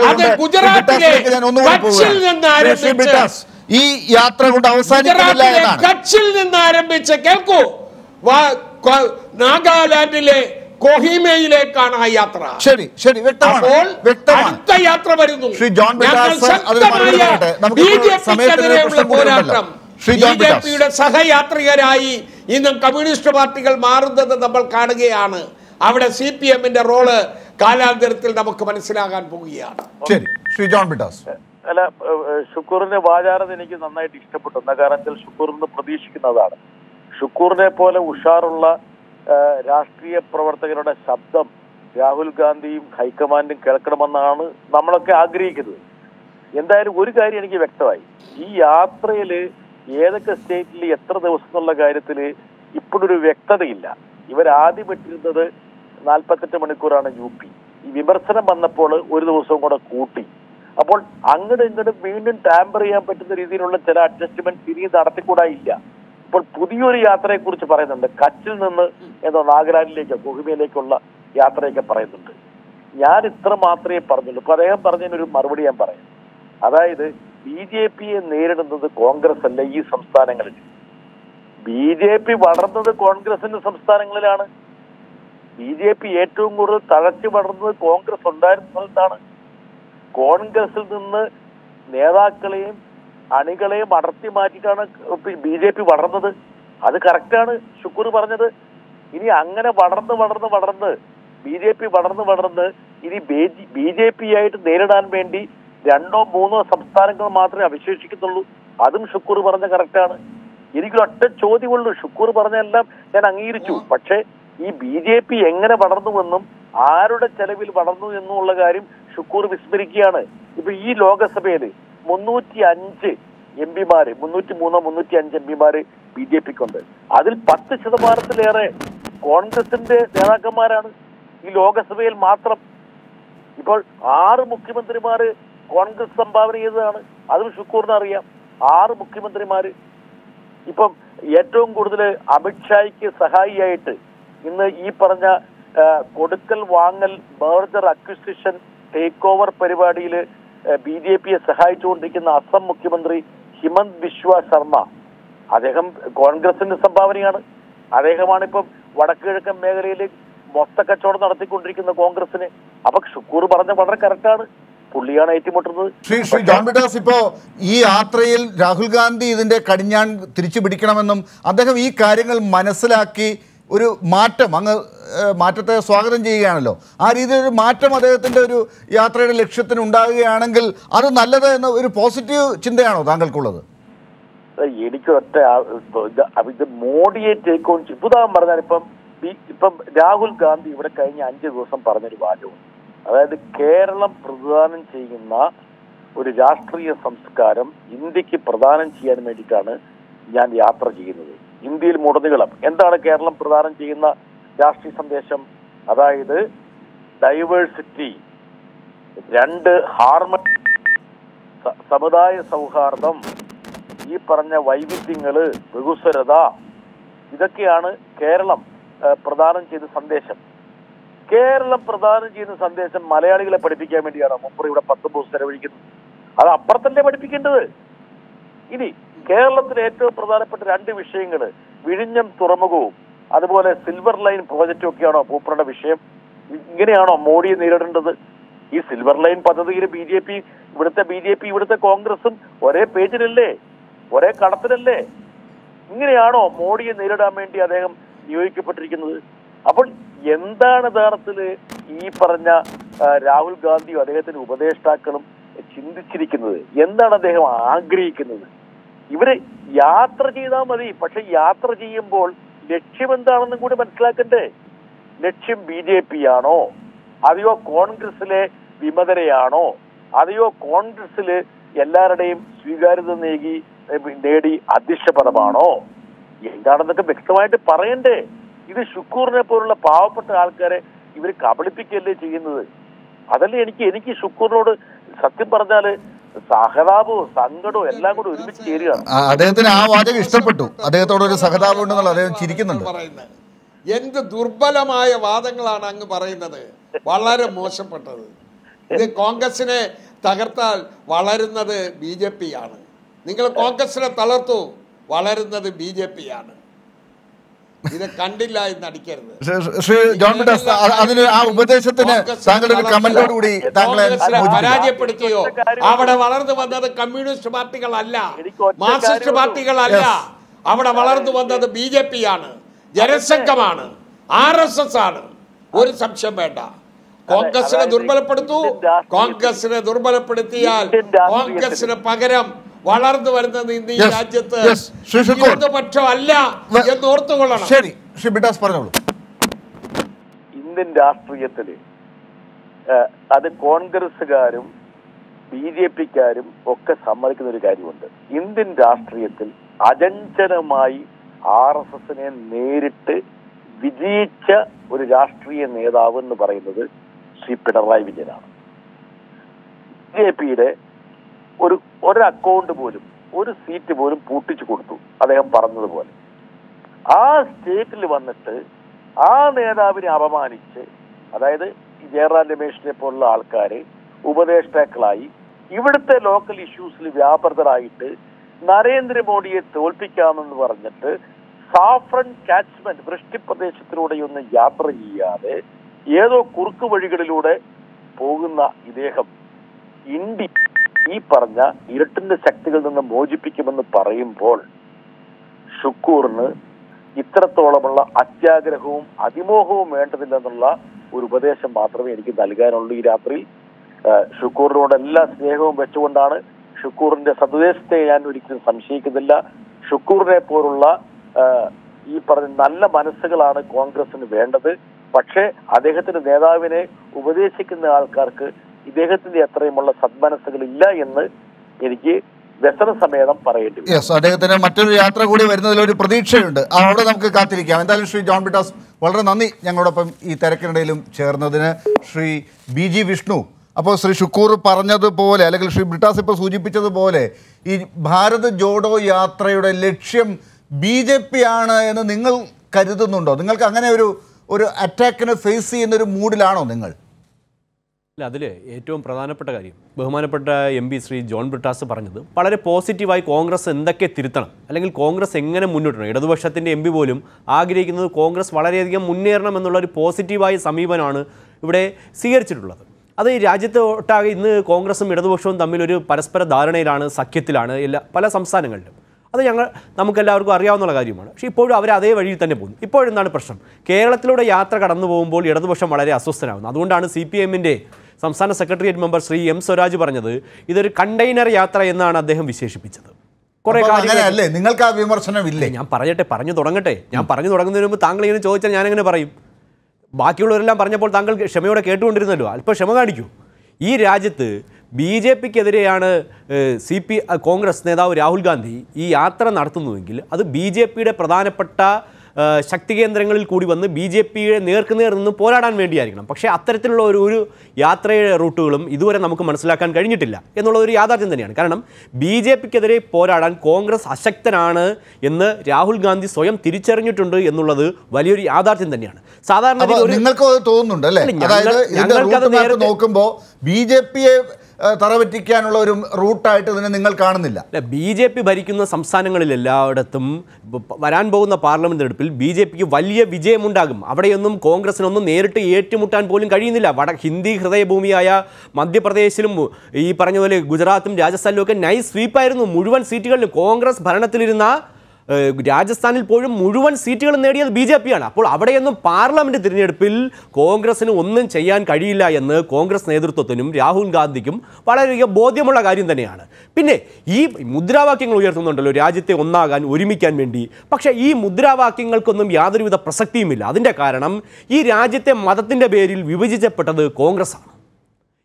അത് ഗുജറാത്തിലെ കച്ചിൽ നിന്ന് ആരംഭിച്ച് കേൾക്കൂ, നാഗാലാൻഡിലെ കൊഹിമയിലേക്കാണ് ആ യാത്ര. അപ്പോൾ അടുത്ത യാത്ര വരുന്നു. ഞങ്ങൾ ശക്തമായ BJP-ക്കെതിരെയുള്ള പോരാട്ടം, BJP-യുടെ സഹയാത്രികരായി ഇന്നും കമ്മ്യൂണിസ്റ്റ് പാർട്ടികൾ മാറുന്നത് നമ്മൾ കാണുകയാണ്. അവിടെ CPM-ന്റെ റോള് കാലാന്തരത്തിൽ നമുക്ക് മനസ്സിലാകാൻ പോവുകയാണ്. ശ്രീ ജോൺ ബ്രിട്ടാസ്, അല്ല, ഷുക്കൂറിന്റെ വാചാരത എനിക്ക് നന്നായിട്ട് ഇഷ്ടപ്പെട്ടു. എന്ന കാരണത്തിൽ ഷുക്കൂറിന് പ്രതീക്ഷിക്കുന്നതാണ്. ഷുക്കൂറിനെ പോലെ ഉഷാറുള്ള രാഷ്ട്രീയ പ്രവർത്തകരുടെ ശബ്ദം രാഹുൽ ഗാന്ധിയും ഹൈക്കമാൻഡും കേൾക്കണമെന്നാണ് നമ്മളൊക്കെ ആഗ്രഹിക്കുന്നത്. എന്തായാലും ഒരു കാര്യം എനിക്ക് വ്യക്തമായി, ഈ യാത്രയില് ഏതൊക്കെ സ്റ്റേറ്റിൽ എത്ര ദിവസം എന്നുള്ള കാര്യത്തിൽ ഇപ്പോഴൊരു വ്യക്തതയില്ല. ഇവരാദ്യം ഇട്ടിരുന്നത് 48 മണിക്കൂറാണ് UP. ഈ വിമർശനം വന്നപ്പോൾ ഒരു ദിവസവും കൂടെ കൂട്ടി. അപ്പോൾ അങ്ങോട്ടും ഇങ്ങോട്ടും വീണ്ടും ടാമ്പർ ചെയ്യാൻ പറ്റുന്ന രീതിയിലുള്ള ചില അഡ്ജസ്റ്റ്മെന്റ് ഇനി നടത്തിക്കൂടായില്ല. ഇപ്പോൾ പുതിയൊരു യാത്രയെക്കുറിച്ച് പറയുന്നുണ്ട്. കച്ചിൽ നിന്ന് നാഗാലാൻഡിലേക്കോ കൊഹിമയിലേക്കുള്ള യാത്രയൊക്കെ പറയുന്നുണ്ട്. ഞാൻ ഇത്ര മാത്രമേ പറഞ്ഞുള്ളൂ. ഇപ്പൊ അദ്ദേഹം പറഞ്ഞതിനൊരു മറുപടി ഞാൻ പറയാം. അതായത് BJP-യെ നേരിടുന്നത് കോൺഗ്രസ് അല്ല ഈ സംസ്ഥാനങ്ങളിൽ. BJP വളർന്നത് കോൺഗ്രസിന്റെ സംസ്ഥാനങ്ങളിലാണ്. BJP ഏറ്റവും കൂടുതൽ തഴച്ചു വളർന്നത് കോൺഗ്രസ് ഉണ്ടായിരുന്ന സ്ഥലത്താണ്. കോൺഗ്രസിൽ നിന്ന് നേതാക്കളെയും അണികളെയും അടർത്തി മാറ്റിയിട്ടാണ് BJP വളർന്നത്. അത് കറക്റ്റാണ് ഷുക്കൂർ പറഞ്ഞത്. ഇനി അങ്ങനെ വളർന്ന് BJP വളർന്ന് ഇനി BJP ആയിട്ട് നേരിടാൻ വേണ്ടി 2 or 3 സംസ്ഥാനങ്ങൾ മാത്രമേ അവശേഷിക്കുന്നുള്ളൂ. അതും ഷുക്കൂർ പറഞ്ഞ കറക്റ്റാണ്. എനിക്കൊരൊറ്റ ചോദ്യമുള്ളൂ. ഷുക്കൂർ പറഞ്ഞെല്ലാം ഞാൻ അംഗീകരിച്ചു. പക്ഷേ ഈ BJP എങ്ങനെ വളർന്നുവെന്നും ആരുടെ ചെലവിൽ വളർന്നു എന്നുള്ള കാര്യം ഷുക്കൂർ വിസ്മരിക്കുകയാണ്. ഇപ്പൊ ഈ ലോകസഭയിൽ 305 MP-മാര് 303-305 MP-മാര് BJPക്കുണ്ട്. അതിൽ 10% കോൺഗ്രസിന്റെ നേതാക്കന്മാരാണ് ഈ ലോകസഭയിൽ മാത്രം. ഇപ്പോൾ 6 മുഖ്യമന്ത്രിമാര് കോൺഗ്രസ് സംഭാവന ചെയ്തതാണ്. അതും ഷുക്കൂറിന് അറിയാം. 6 മുഖ്യമന്ത്രിമാര്. ഇപ്പം ഏറ്റവും കൂടുതൽ അമിത്ഷായ്ക്ക് സഹായിയായിട്ട് ഇന്ന് ഈ പറഞ്ഞ കൊടുക്കൽ വാങ്ങൽ മെർജർ അക്വിസിഷൻ ടേക്ക് ഓവർ പരിപാടിയിൽ BJPയെ സഹായിച്ചുകൊണ്ടിരിക്കുന്ന അസം മുഖ്യമന്ത്രി ഹിമന്ത് ബിശ്വ ശർമ്മ, അദ്ദേഹം കോൺഗ്രസിന്റെ സംഭാവനയാണ്. അദ്ദേഹമാണ് ഇപ്പം വടക്ക് കിഴക്കൻ മേഖലയിൽ മൊത്ത കച്ചവടം നടത്തിക്കൊണ്ടിരിക്കുന്ന കോൺഗ്രസിന്. അപ്പൊ ഷുക്കൂർ പറഞ്ഞ വളരെ കറക്റ്റാണ്. പുള്ളിയാണ് ഏറ്റുമുട്ടുന്നത്. ശ്രീ ജോൺ ബ്രിട്ടാസ്, ഇപ്പോ ഈ യാത്രയിൽ രാഹുൽ ഗാന്ധി ഇതിന്റെ കടിഞ്ഞാൺ തിരിച്ചു പിടിക്കണമെന്നും അദ്ദേഹം ഈ കാര്യങ്ങൾ മനസ്സിലാക്കി ഒരു മാറ്റം, അങ്ങ് മാറ്റത്തെ സ്വാഗതം ചെയ്യുകയാണല്ലോ, ആ രീതിയിലൊരു മാറ്റം അദ്ദേഹത്തിന്റെ ഒരു യാത്രയുടെ ലക്ഷ്യത്തിന് ഉണ്ടാകുകയാണെങ്കിൽ അത് നല്ലത് എന്ന ഒരു പോസിറ്റീവ് ചിന്തയാണോ താങ്കൾക്കുള്ളത്? എനിക്ക് ഒറ്റ ഇത് മോഡിയെ ടേക്ക് ഓൺ ഉദാഹരണം പറഞ്ഞാൽ ഇപ്പം രാഹുൽ ഗാന്ധി ഇവിടെ കഴിഞ്ഞ 5 ദിവസം പറഞ്ഞൊരു വാചകം, അതായത് കേരളം പ്രദാനം ചെയ്യുന്ന ഒരു രാഷ്ട്രീയ സംസ്കാരം ഇന്ത്യക്ക് പ്രദാനം ചെയ്യാൻ വേണ്ടിയിട്ടാണ് ഞാൻ യാത്ര ചെയ്യുന്നത്. ഇന്ത്യയിൽ മുടനീളം എന്താണ് കേരളം പ്രദാനം ചെയ്യുന്ന രാഷ്ട്രീയ സന്ദേശം? അതായത് ഡൈവേഴ്സിറ്റി, 2 ഹാർമണി, സമുദായ സൗഹാർദ്ദം, ഈ പറഞ്ഞ വൈവിധ്യങ്ങള്, ബഹുസ്വരത, ഇതൊക്കെയാണ് കേരളം പ്രദാനം ചെയ്ത സന്ദേശം. കേരളം പ്രദാനം ചെയ്യുന്ന സന്ദേശം മലയാളികളെ പഠിപ്പിക്കാൻ വേണ്ടിയാണ് മുമ്പ് ഇവിടെ 10 ദിവസം ചെലവഴിക്കുന്നത്. അത് അപ്പുറത്തല്ലേ പഠിപ്പിക്കേണ്ടത്. ഇനി കേരളത്തിലെ ഏറ്റവും പ്രധാനപ്പെട്ട 2 വിഷയങ്ങൾ വിഴിഞ്ഞം തുറമുഖവും അതുപോലെ സിൽവർ ലൈൻ പ്രോജക്റ്റും ഒക്കെയാണോ പൂപ്പറുടെ വിഷയം? ഇങ്ങനെയാണോ മോഡിയെ നേരിടേണ്ടത്? ഈ സിൽവർ ലൈൻ പദ്ധതിയിൽ ഇവിടുത്തെ BJP ഇവിടുത്തെ കോൺഗ്രസും ഒരേ പേജിലല്ലേ, ഒരേ കടത്തിലല്ലേ? ഇങ്ങനെയാണോ മോഡിയെ നേരിടാൻ വേണ്ടി അദ്ദേഹം നിയോഗിക്കപ്പെട്ടിരിക്കുന്നത്? അപ്പോൾ എന്താണ് യഥാർത്ഥത്തില് ഈ പറഞ്ഞ രാഹുൽ ഗാന്ധിയും അദ്ദേഹത്തിന്റെ ഉപദേഷ്ടാക്കളും ചിന്തിച്ചിരിക്കുന്നത്? എന്താണ് അദ്ദേഹം ആഗ്രഹിക്കുന്നത്? ഇവര് യാത്ര ചെയ്താൽ മതി, പക്ഷെ യാത്ര ചെയ്യുമ്പോൾ ലക്ഷ്യം എന്താണെന്നും കൂടി മനസ്സിലാക്കണ്ടേ? ലക്ഷ്യം BJP ആണോ, അതെയോ കോൺഗ്രസിലെ വിമതരെയാണോ, അതെയോ കോൺഗ്രസില് എല്ലാവരുടെയും സ്വീകാര്യത നേടി അധ്യക്ഷ പദമാണോ? എന്താണെന്നൊക്കെ വ്യക്തമായിട്ട് പറയണ്ടേ? ഇത് ഷുക്കൂറിനെ പോലുള്ള പാവപ്പെട്ട ആൾക്കാരെ ഇവർ കബളിപ്പിക്കുകയല്ലേ ചെയ്യുന്നത്? അതല്ലേ എനിക്ക് ഷുക്കൂറിനോട് സത്യം പറഞ്ഞാല് സഹതാപവും സങ്കടവും എല്ലാം കൂടി ഒരുമിച്ച് ചേരുകയാണ്. അദ്ദേഹത്തിന് ആ വാചകം ഇഷ്ടപ്പെട്ടു, അദ്ദേഹത്തോട് ഒരു സഹതാപം ഉണ്ടെന്നുള്ള അദ്ദേഹം ചിരിക്കുന്നുണ്ട്. എന്ത് ദുർബലമായ വാദങ്ങളാണ് അങ്ങ് പറയുന്നത്, വളരെ മോശപ്പെട്ടത്. ഇത് കോൺഗ്രസിനെ തകർത്താൽ വളരുന്നത് BJP ആണ്. നിങ്ങൾ കോൺഗ്രസിനെ തളർത്തു, വളരുന്നത് BJP ആണ്. ഇത് കണ്ടില്ല എന്ന് അടിക്കരുത്. ശ്രീ ജോൺ ബ്രിട്ടാസ്, അതിന് ആ ഉപദേശത്തിന് താങ്കളുടെ ഒരു കമന്റോടുകൂടി താങ്കളെ പരാജയപ്പെടുത്തിയോ? അവിടെ വളർന്നു വന്നത് കമ്മ്യൂണിസ്റ്റ് പാർട്ടികളല്ല, മാർക്സിസ്റ്റ് പാർട്ടികളല്ല. അവിടെ വളർന്നു വന്നത് BJP ആണ്, ജനസംഘമാണ്, RSS ആണ്. ഒരു സംശയം വേണ്ട. കോൺഗ്രസിനെ ദുർബലപ്പെടുത്തൂ. കോൺഗ്രസിനെ ദുർബലപ്പെടുത്തിയാൽ കോൺഗ്രസിന് പകരം വളർന്നു വരുന്നത് ഇന്ന് ഈ രാജ്യത്ത് ഇടതുപക്ഷമല്ല എന്ന് ഓർത്തുകൊള്ളണം. ശരി, ശ്രീ ബ്രിട്ടാസ് പറഞ്ഞോളൂ. ഇന്ത്യൻ രാഷ്ട്രീയത്തില് അത് കോൺഗ്രസുകാരും BJPക്കാരും ഒക്കെ സമ്മതിക്കുന്ന ഒരു കാര്യമുണ്ട്. ഇന്ത്യൻ രാഷ്ട്രീയത്തിൽ അചഞ്ചലമായി RSSനെ നേരിട്ട് വിജയിച്ച ഒരു രാഷ്ട്രീയ നേതാവ് എന്ന് പറയുന്നത് ശ്രീ പിണറായി വിജയനാണ്. BJPയുടെ ഒരു അക്കൗണ്ട് പോലും, ഒരു സീറ്റ് പോലും പൂട്ടിച്ചു കൊടുത്തു അദ്ദേഹം പറഞ്ഞതുപോലെ. ആ സ്റ്റേറ്റിൽ വന്നിട്ട് ആ നേതാവിനെ അപമാനിച്ച്, അതായത് ജയറാം രമേശിനെ പോലുള്ള ആൾക്കാര് ഉപദേഷ്ടാക്കളായി ഇവിടുത്തെ ലോക്കൽ ഇഷ്യൂസിൽ വ്യാപൃതരായിട്ട് നരേന്ദ്രമോദിയെ തോൽപ്പിക്കാമെന്ന് പറഞ്ഞിട്ട് സാഫ്രൻ കാച്ച്മെന്റ് വൃഷ്ടിപ്രദേശത്തിലൂടെയൊന്നും യാത്ര ചെയ്യാതെ ഏതോ കുറുക്കു വഴികളിലൂടെ പോകുന്ന ഇദ്ദേഹം ഇന്ത്യ ഈ പറഞ്ഞ ഇരുട്ടിന്റെ ശക്തികളിൽ നിന്ന് മോചിപ്പിക്കുമെന്ന് പറയുമ്പോൾ ഷുക്കൂറിന് ഇത്രത്തോളമുള്ള അത്യാഗ്രഹവും അതിമോഹവും വേണ്ടതില്ലെന്നുള്ള ഒരു ഉപദേശം മാത്രമേ എനിക്ക് നൽകാനുള്ളൂ ഈ രാത്രിയിൽ. ഷുക്കൂറിനോട് എല്ലാ സ്നേഹവും വെച്ചുകൊണ്ടാണ്. ഷുക്കൂറിന്റെ സതുദ്ദേശത്തെ ഞാൻ ഒരിക്കലും സംശയിക്കുന്നില്ല. ഷുക്കൂറിനെ പോലുള്ള ഈ പറഞ്ഞ നല്ല മനസ്സുകളാണ് കോൺഗ്രസിന് വേണ്ടത്. പക്ഷേ അദ്ദേഹത്തിന്റെ നേതാവിനെ ഉപദേശിക്കുന്ന ആൾക്കാർക്ക് ഇദ്ദേഹത്തിന്റെ അത്രയുമുള്ള സന്മനസ്സുകൾ ഇല്ല എന്ന് എനിക്ക് വ്യസനസമേതം പറയേണ്ടി വരും. യെസ്, അദ്ദേഹത്തിന് മറ്റൊരു യാത്ര കൂടി വരുന്നതിൽ ഒരു പ്രതീക്ഷയുണ്ട്. അവിടെ നമുക്ക് കാത്തിരിക്കാം. എന്തായാലും ശ്രീ ജോൺ ബ്രിട്ടാസ് വളരെ നന്ദി ഞങ്ങളോടൊപ്പം ഈ തിരക്കിനിടയിലും ചേർന്നതിന്. ശ്രീ BG വിഷ്ണു, അപ്പോൾ ശ്രീ ഷുക്കൂർ പറഞ്ഞതുപോലെ അല്ലെങ്കിൽ ശ്രീ ബ്രിട്ടാസ് ഇപ്പോൾ സൂചിപ്പിച്ചതുപോലെ ഈ ഭാരത് ജോഡോ യാത്രയുടെ ലക്ഷ്യം BJP ആണ് എന്ന് നിങ്ങൾ കരുതുന്നുണ്ടോ? നിങ്ങൾക്ക് അങ്ങനെ ഒരു അറ്റാക്കിനെ ഫേസ് ചെയ്യുന്നൊരു മൂഡിലാണോ നിങ്ങൾ? അല്ല, അതിൽ ഏറ്റവും പ്രധാനപ്പെട്ട കാര്യം ബഹുമാനപ്പെട്ട MP ശ്രീ ജോൺ ബ്രിട്ടാസ് പറഞ്ഞത് വളരെ പോസിറ്റീവായി കോൺഗ്രസ് എന്തൊക്കെ തിരുത്തണം, അല്ലെങ്കിൽ കോൺഗ്രസ് എങ്ങനെ മുന്നോട്ടണം. ഇടതുപക്ഷത്തിൻ്റെ MP പോലും ആഗ്രഹിക്കുന്നത് കോൺഗ്രസ് വളരെയധികം മുന്നേറണം എന്നുള്ളൊരു പോസിറ്റീവായ സമീപനമാണ് ഇവിടെ സ്വീകരിച്ചിട്ടുള്ളത്. അത് ഈ രാജ്യത്ത് ഒട്ടാകെ ഇന്ന് കോൺഗ്രസും ഇടതുപക്ഷവും തമ്മിലൊരു പരസ്പര ധാരണയിലാണ്, സഖ്യത്തിലാണ് പല സംസ്ഥാനങ്ങളിലും. അത് നമുക്കെല്ലാവർക്കും അറിയാവുന്ന കാര്യമാണ്. പക്ഷേ ഇപ്പോഴും അവർ അതേ വഴിയിൽ തന്നെ പോകുന്നു. ഇപ്പോഴെന്താണ് പ്രശ്നം? കേരളത്തിലൂടെ യാത്ര കടന്നു പോകുമ്പോൾ ഇടതുപക്ഷം വളരെ അസ്വസ്ഥനാകുന്നു. അതുകൊണ്ടാണ് CPMൻ്റെ സംസ്ഥാന secretariat member Shri M Swaraj പറഞ്ഞത് ഇതൊരു കണ്ടെയ്നർ യാത്ര എന്നാണ് അദ്ദേഹം വിശേഷിപ്പിച്ചത്. കുറേ കാര്യങ്ങളല്ലേ നിങ്ങൾക്ക് ആ വിമർശനമില്ലേ? ഞാൻ പറഞ്ഞു തുടങ്ങട്ടെ. ഞാൻ പറഞ്ഞു തുടങ്ങുന്നതിന് മുമ്പ് താങ്കൾ ഇങ്ങനെ ചോദിച്ചാൽ ഞാനെങ്ങനെ പറയും? ബാക്കിയുള്ളവരെല്ലാം പറഞ്ഞപ്പോൾ താങ്കൾ ക്ഷമയോടെ കേട്ടുകൊണ്ടിരുന്നല്ലോ. അല്പം ക്ഷമ കാണിക്കൂ. ഈ രാജ്യത്ത് BJPക്കെതിരെയാണ് കോൺഗ്രസ് നേതാവ് രാഹുൽ ഗാന്ധി ഈ യാത്ര നടത്തുന്നുവെങ്കിൽ അത് BJPയുടെ പ്രധാനപ്പെട്ട ശക്തി കേന്ദ്രങ്ങളിൽ കൂടി വന്ന് BJPയുടെ നേർക്കുനേർ നിന്ന് പോരാടാൻ വേണ്ടിയായിരിക്കണം. പക്ഷേ അത്തരത്തിലുള്ള ഒരു യാത്രയുടെ റൂട്ടുകളും ഇതുവരെ നമുക്ക് മനസ്സിലാക്കാൻ കഴിഞ്ഞിട്ടില്ല എന്നുള്ളതൊരു യാഥാർത്ഥ്യം തന്നെയാണ്. കാരണം BJPക്കെതിരെ പോരാടാൻ കോൺഗ്രസ് അശക്തനാണ് എന്ന് രാഹുൽ ഗാന്ധി സ്വയം തിരിച്ചറിഞ്ഞിട്ടുണ്ട് എന്നുള്ളത് വലിയൊരു യാഥാർത്ഥ്യം തന്നെയാണ്. സാധാരണ നിങ്ങൾക്ക് തോന്നുന്നുണ്ട് അല്ലേ? അതായത് ഇതിന്റെ നോക്കുമ്പോൾ BJPയെ തറപറ്റിക്കാനുള്ള ഒരു റൂട്ടായിട്ട് ഇതിനെ നിങ്ങൾ കാണുന്നില്ല? BJP ഭരിക്കുന്ന സംസ്ഥാനങ്ങളിലെല്ലായിടത്തും വരാൻ പോകുന്ന പാർലമെന്റ് തെരഞ്ഞെടുപ്പിൽ BJPക്ക് വലിയ വിജയമുണ്ടാകും. അവിടെയൊന്നും കോൺഗ്രസിനൊന്നും നേരിട്ട് ഏറ്റുമുട്ടാൻ പോലും കഴിയുന്നില്ല. ഹിന്ദി ഹൃദയഭൂമിയായ മധ്യപ്രദേശിലും ഈ പറഞ്ഞ പോലെ ഗുജറാത്തും രാജസ്ഥാനിലും ഒക്കെ നൈസ് സ്വീപ്പായിരുന്നു. മുഴുവൻ സീറ്റുകളിലും കോൺഗ്രസ് ഭരണത്തിലിരുന്ന രാജസ്ഥാനിൽ പോലും മുഴുവൻ സീറ്റുകൾ നേടിയത് BJPയാണ്. അപ്പോൾ അവിടെയൊന്നും പാർലമെന്റ് തിരഞ്ഞെടുപ്പിൽ കോൺഗ്രസിന് ഒന്നും ചെയ്യാൻ കഴിയില്ല എന്ന് കോൺഗ്രസ് നേതൃത്വത്തിനും രാഹുൽ ഗാന്ധിക്കും വളരെയധികം ബോധ്യമുള്ള കാര്യം തന്നെയാണ്. പിന്നെ ഈ മുദ്രാവാക്യങ്ങൾ ഉയർത്തുന്നുണ്ടല്ലോ രാജ്യത്തെ ഒന്നാകാൻ, ഒരുമിക്കാൻ വേണ്ടി. പക്ഷേ ഈ മുദ്രാവാക്യങ്ങൾക്കൊന്നും യാതൊരുവിധ പ്രസക്തിയുമില്ല. അതിൻ്റെ കാരണം ഈ രാജ്യത്തെ മതത്തിൻ്റെ പേരിൽ വിഭജിച്ചപ്പെട്ടത് കോൺഗ്രസ്സാണ്.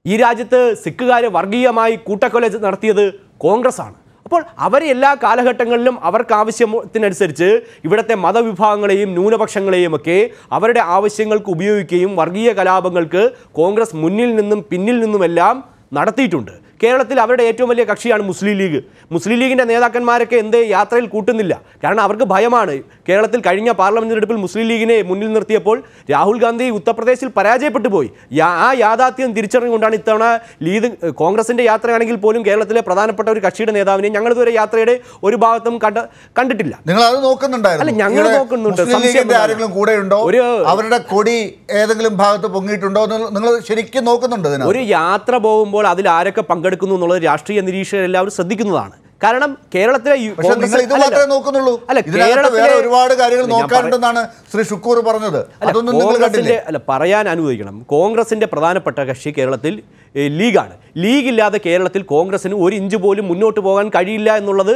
ഈ രാജ്യത്ത് സിഖുകാരെ വർഗീയമായി കൂട്ടക്കൊല നടത്തിയത് കോൺഗ്രസ്സാണ്. അപ്പോൾ അവർ എല്ലാ കാലഘട്ടങ്ങളിലും അവർക്ക് ആവശ്യത്തിനനുസരിച്ച് ഇവിടുത്തെ മതവിഭാഗങ്ങളെയും ന്യൂനപക്ഷങ്ങളെയും ഒക്കെ അവരുടെ ആവശ്യങ്ങൾക്ക് ഉപയോഗിക്കുകയും വർഗീയ കലാപങ്ങൾക്ക് കോൺഗ്രസ് മുന്നിൽ നിന്നും പിന്നിൽ നിന്നുമെല്ലാം നടത്തിയിട്ടുണ്ട്. കേരളത്തിൽ അവരുടെ ഏറ്റവും വലിയ കക്ഷിയാണ് മുസ്ലിം ലീഗ്. മുസ്ലിം ലീഗിൻ്റെ നേതാക്കന്മാരൊക്കെ എന്തേ യാത്രയിൽ കൂട്ടുന്നില്ല? കാരണം അവർക്ക് ഭയമാണ്. കേരളത്തിൽ കഴിഞ്ഞ പാർലമെന്റ് തെരഞ്ഞെടുപ്പിൽ മുസ്ലിം ലീഗിനെ മുന്നിൽ നിർത്തിയപ്പോൾ രാഹുൽ ഗാന്ധി ഉത്തർപ്രദേശിൽ പരാജയപ്പെട്ടു പോയി. ആ യാഥാർത്ഥ്യം തിരിച്ചറിഞ്ഞുകൊണ്ടാണ് ഇത്തവണ കോൺഗ്രസിൻ്റെ യാത്രയാണെങ്കിൽ പോലും കേരളത്തിലെ പ്രധാനപ്പെട്ട ഒരു കക്ഷിയുടെ നേതാവിനെ ഞങ്ങളിതുവരെ യാത്രയുടെ ഒരു ഭാഗത്തും കണ്ടിട്ടില്ല. നിങ്ങൾ അത് നോക്കുന്നുണ്ടായിരുന്നു? അല്ല, ഞങ്ങൾ നോക്കുന്നുണ്ട്. അവരുടെ കൊടി ഏതെങ്കിലും ഭാഗത്ത് പൊങ്ങിയിട്ടുണ്ടോ നിങ്ങൾ ശരിക്കും നോക്കുന്നുണ്ട്? ഒരു യാത്ര പോകുമ്പോൾ അതിൽ ആരൊക്കെ പങ്കെടുക്കുന്നു എന്നുള്ളത് രാഷ്ട്രീയ നിരീക്ഷകർ എല്ലാവരും ശ്രദ്ധിക്കുന്നതാണ്. കാരണം കേരളത്തിലെ ഒരുപാട് കാര്യങ്ങൾ നോക്കാനുണ്ടെന്നാണ് ശ്രീ ഷുക്കൂർ പറഞ്ഞത്. പറയാൻ അനുവദിക്കണം. കോൺഗ്രസിന്റെ പ്രധാനപ്പെട്ട കക്ഷി കേരളത്തിൽ ലീഗാണ്. ലീഗില്ലാതെ കേരളത്തിൽ കോൺഗ്രസിന് ഒരു ഇഞ്ച് പോലും മുന്നോട്ട് പോകാൻ കഴിയില്ല എന്നുള്ളത്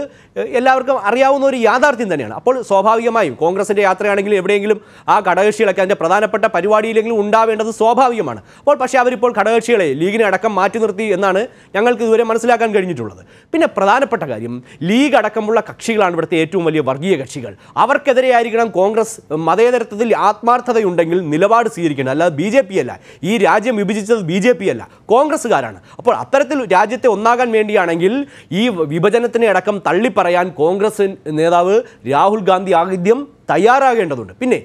എല്ലാവർക്കും അറിയാവുന്ന ഒരു യാഥാർത്ഥ്യം തന്നെയാണ്. അപ്പോൾ സ്വാഭാവികമായും കോൺഗ്രസിൻ്റെ യാത്രയാണെങ്കിലും എവിടെയെങ്കിലും ആ ഘടകകക്ഷികളൊക്കെ അതിൻ്റെ പ്രധാനപ്പെട്ട പരിപാടിയിലെങ്കിലും ഉണ്ടാവേണ്ടത് സ്വാഭാവികമാണ്. അപ്പോൾ പക്ഷേ അവരിപ്പോൾ ഘടകകക്ഷികളെ ലീഗിനെ അടക്കം മാറ്റി നിർത്തി എന്നാണ് ഞങ്ങൾക്ക് ഇതുവരെ മനസ്സിലാക്കാൻ കഴിഞ്ഞിട്ടുള്ളത്. പിന്നെ പ്രധാനപ്പെട്ട കാര്യം, ലീഗ് അടക്കമുള്ള കക്ഷികളാണ് ഇവിടുത്തെ ഏറ്റവും വലിയ വർഗീയ കക്ഷികൾ. അവർക്കെതിരെയായിരിക്കണം കോൺഗ്രസ് മതേതരത്വത്തിൽ ആത്മാർത്ഥതയുണ്ടെങ്കിൽ നിലപാട് സ്വീകരിക്കണം. അല്ലാതെ BJP അല്ല. ഈ രാജ്യം വിഭജിച്ചത് BJP അല്ല, കോൺഗ്രസ്സുകാരാണ്. അപ്പോൾ അത്തരത്തിൽ രാജ്യത്തെ ഒന്നാകാൻ വേണ്ടിയാണെങ്കിൽ ഈ വിഭജനത്തിനെ അടക്കം തള്ളിപ്പറയാൻ കോൺഗ്രസ് നേതാവ് രാഹുൽ ഗാന്ധി ആദ്യം തയ്യാറാകേണ്ടതുണ്ട്. പിന്നെ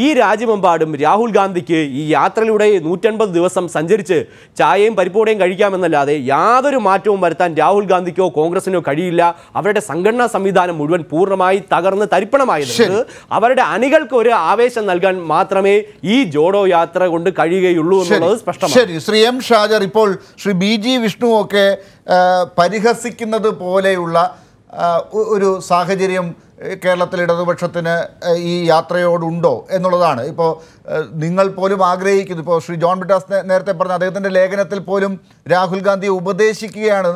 ഈ രാജ്യമെമ്പാടും രാഹുൽ ഗാന്ധിക്ക് ഈ യാത്രയിലൂടെ 150 ദിവസം സഞ്ചരിച്ച് ചായയും പരിപ്പോടെയും കഴിക്കാമെന്നല്ലാതെ യാതൊരു മാറ്റവും വരുത്താൻ രാഹുൽ ഗാന്ധിക്കോ കോൺഗ്രസിനോ കഴിയില്ല. അവരുടെ സംഘടനാ സംവിധാനം മുഴുവൻ പൂർണ്ണമായി തകർന്ന് തരിപ്പണമായത് അവരുടെ അണികൾക്ക് ഒരു ആവേശം നൽകാൻ മാത്രമേ ഈ ജോഡോ യാത്ര കൊണ്ട് കഴിയുകയുള്ളൂ എന്നുള്ളത് സ്പഷ്ടമാണ്. ശരി, ശ്രീ M ഷാജർ, ഇപ്പോൾ ശ്രീ BG വിഷ്ണു ഒക്കെ പരിഹസിക്കുന്നത് പോലെയുള്ള ഒരു സാഹചര്യം കേരളത്തിൽ ഇടതുപക്ഷത്തിന് ഈ യാത്രയോടുണ്ടോ എന്നുള്ളതാണ്. ഇപ്പോൾ നിങ്ങൾ പോലും ആഗ്രഹിക്കുന്നു, ഇപ്പോൾ ശ്രീ ജോൺ ബ്രിട്ടാസ് നേരത്തെ പറഞ്ഞ അദ്ദേഹത്തിൻ്റെ ലേഖനത്തിൽ പോലും രാഹുൽ ഗാന്ധിയെ ഉപദേശിക്കുകയാണ്,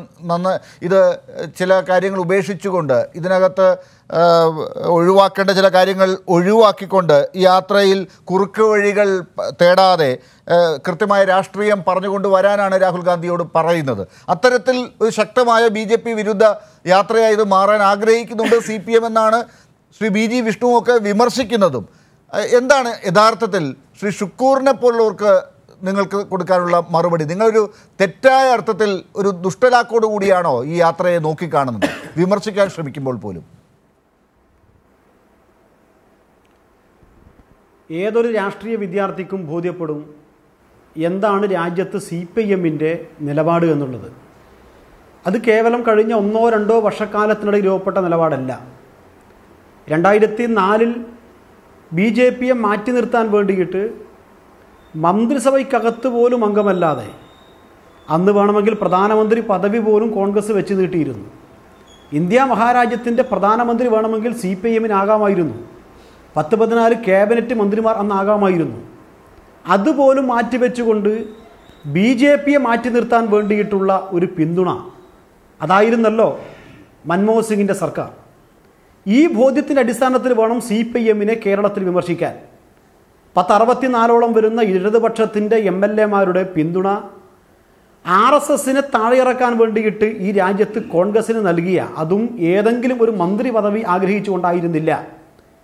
ഇത് ചില കാര്യങ്ങൾ ഉപേക്ഷിച്ചുകൊണ്ട് ഇതിനകത്ത് ഒഴിവാക്കേണ്ട ചില കാര്യങ്ങൾ ഒഴിവാക്കിക്കൊണ്ട് ഈ യാത്രയിൽ കുറുക്ക് വഴികൾ തേടാതെ കൃത്യമായ രാഷ്ട്രീയം പറഞ്ഞുകൊണ്ട് വരാനാണ് രാഹുൽ ഗാന്ധിയോട് പറയുന്നത്. അത്തരത്തിൽ ഒരു ശക്തമായ BJP വിരുദ്ധ യാത്രയായി ഇത് മാറാൻ ആഗ്രഹിക്കുന്നുണ്ട് CPM എന്നാണ് ശ്രീ BG വിഷ്ണുവൊക്കെ വിമർശിക്കുന്നതും. എന്താണ് യഥാർത്ഥത്തിൽ ശ്രീ ഷുക്കൂറിനെ പോലുള്ളവർക്ക് നിങ്ങൾക്ക് കൊടുക്കാനുള്ള മറുപടി? നിങ്ങളൊരു തെറ്റായ അർത്ഥത്തിൽ ഒരു ദുഷ്ടലാക്കോട് കൂടിയാണോ ഈ യാത്രയെ നോക്കിക്കാണുന്നത്, വിമർശിക്കാൻ ശ്രമിക്കുമ്പോൾ പോലും? ഏതൊരു രാഷ്ട്രീയ വിദ്യാർത്ഥിക്കും ബോധ്യപ്പെടും എന്താണ് രാജ്യത്ത് CPM-ൻ്റെ നിലപാട് എന്നുള്ളത്. അത് കേവലം കഴിഞ്ഞ 1-2 വർഷക്കാലത്തിനിടയിൽ രൂപപ്പെട്ട നിലപാടല്ല. 2004 BJP-യെ മാറ്റി നിർത്താൻ വേണ്ടിയിട്ട് മന്ത്രിസഭയ്ക്കകത്ത് പോലും അംഗമല്ലാതെ അന്ന് വേണമെങ്കിൽ പ്രധാനമന്ത്രി പദവി പോലും കോൺഗ്രസ് വെച്ച് നീട്ടിയിരുന്നു. ഇന്ത്യ മഹാരാജ്യത്തിൻ്റെ പ്രധാനമന്ത്രി വേണമെങ്കിൽ CPM-നാകാമായിരുന്നു. 10-14 ക്യാബിനറ്റ് മന്ത്രിമാർ അന്നാകാമായിരുന്നു. അതുപോലും മാറ്റിവെച്ചുകൊണ്ട് BJP-യെ മാറ്റി നിർത്താൻ വേണ്ടിയിട്ടുള്ള ഒരു പിന്തുണ അതായിരുന്നല്ലോ മൻമോഹൻ സിംഗിൻ്റെ സർക്കാർ. ഈ ബോധ്യത്തിൻ്റെ അടിസ്ഥാനത്തിൽ വേണം CPM-നെ കേരളത്തിൽ വിമർശിക്കാൻ. 64ഓളം വരുന്ന ഇടതുപക്ഷത്തിൻ്റെ MLA-മാരുടെ പിന്തുണ RSS-നെ താഴെയിറക്കാൻ വേണ്ടിയിട്ട് ഈ രാജ്യത്ത് കോൺഗ്രസിന് നൽകിയ, അതും ഏതെങ്കിലും ഒരു മന്ത്രി പദവി ആഗ്രഹിച്ചുകൊണ്ടായിരുന്നില്ല,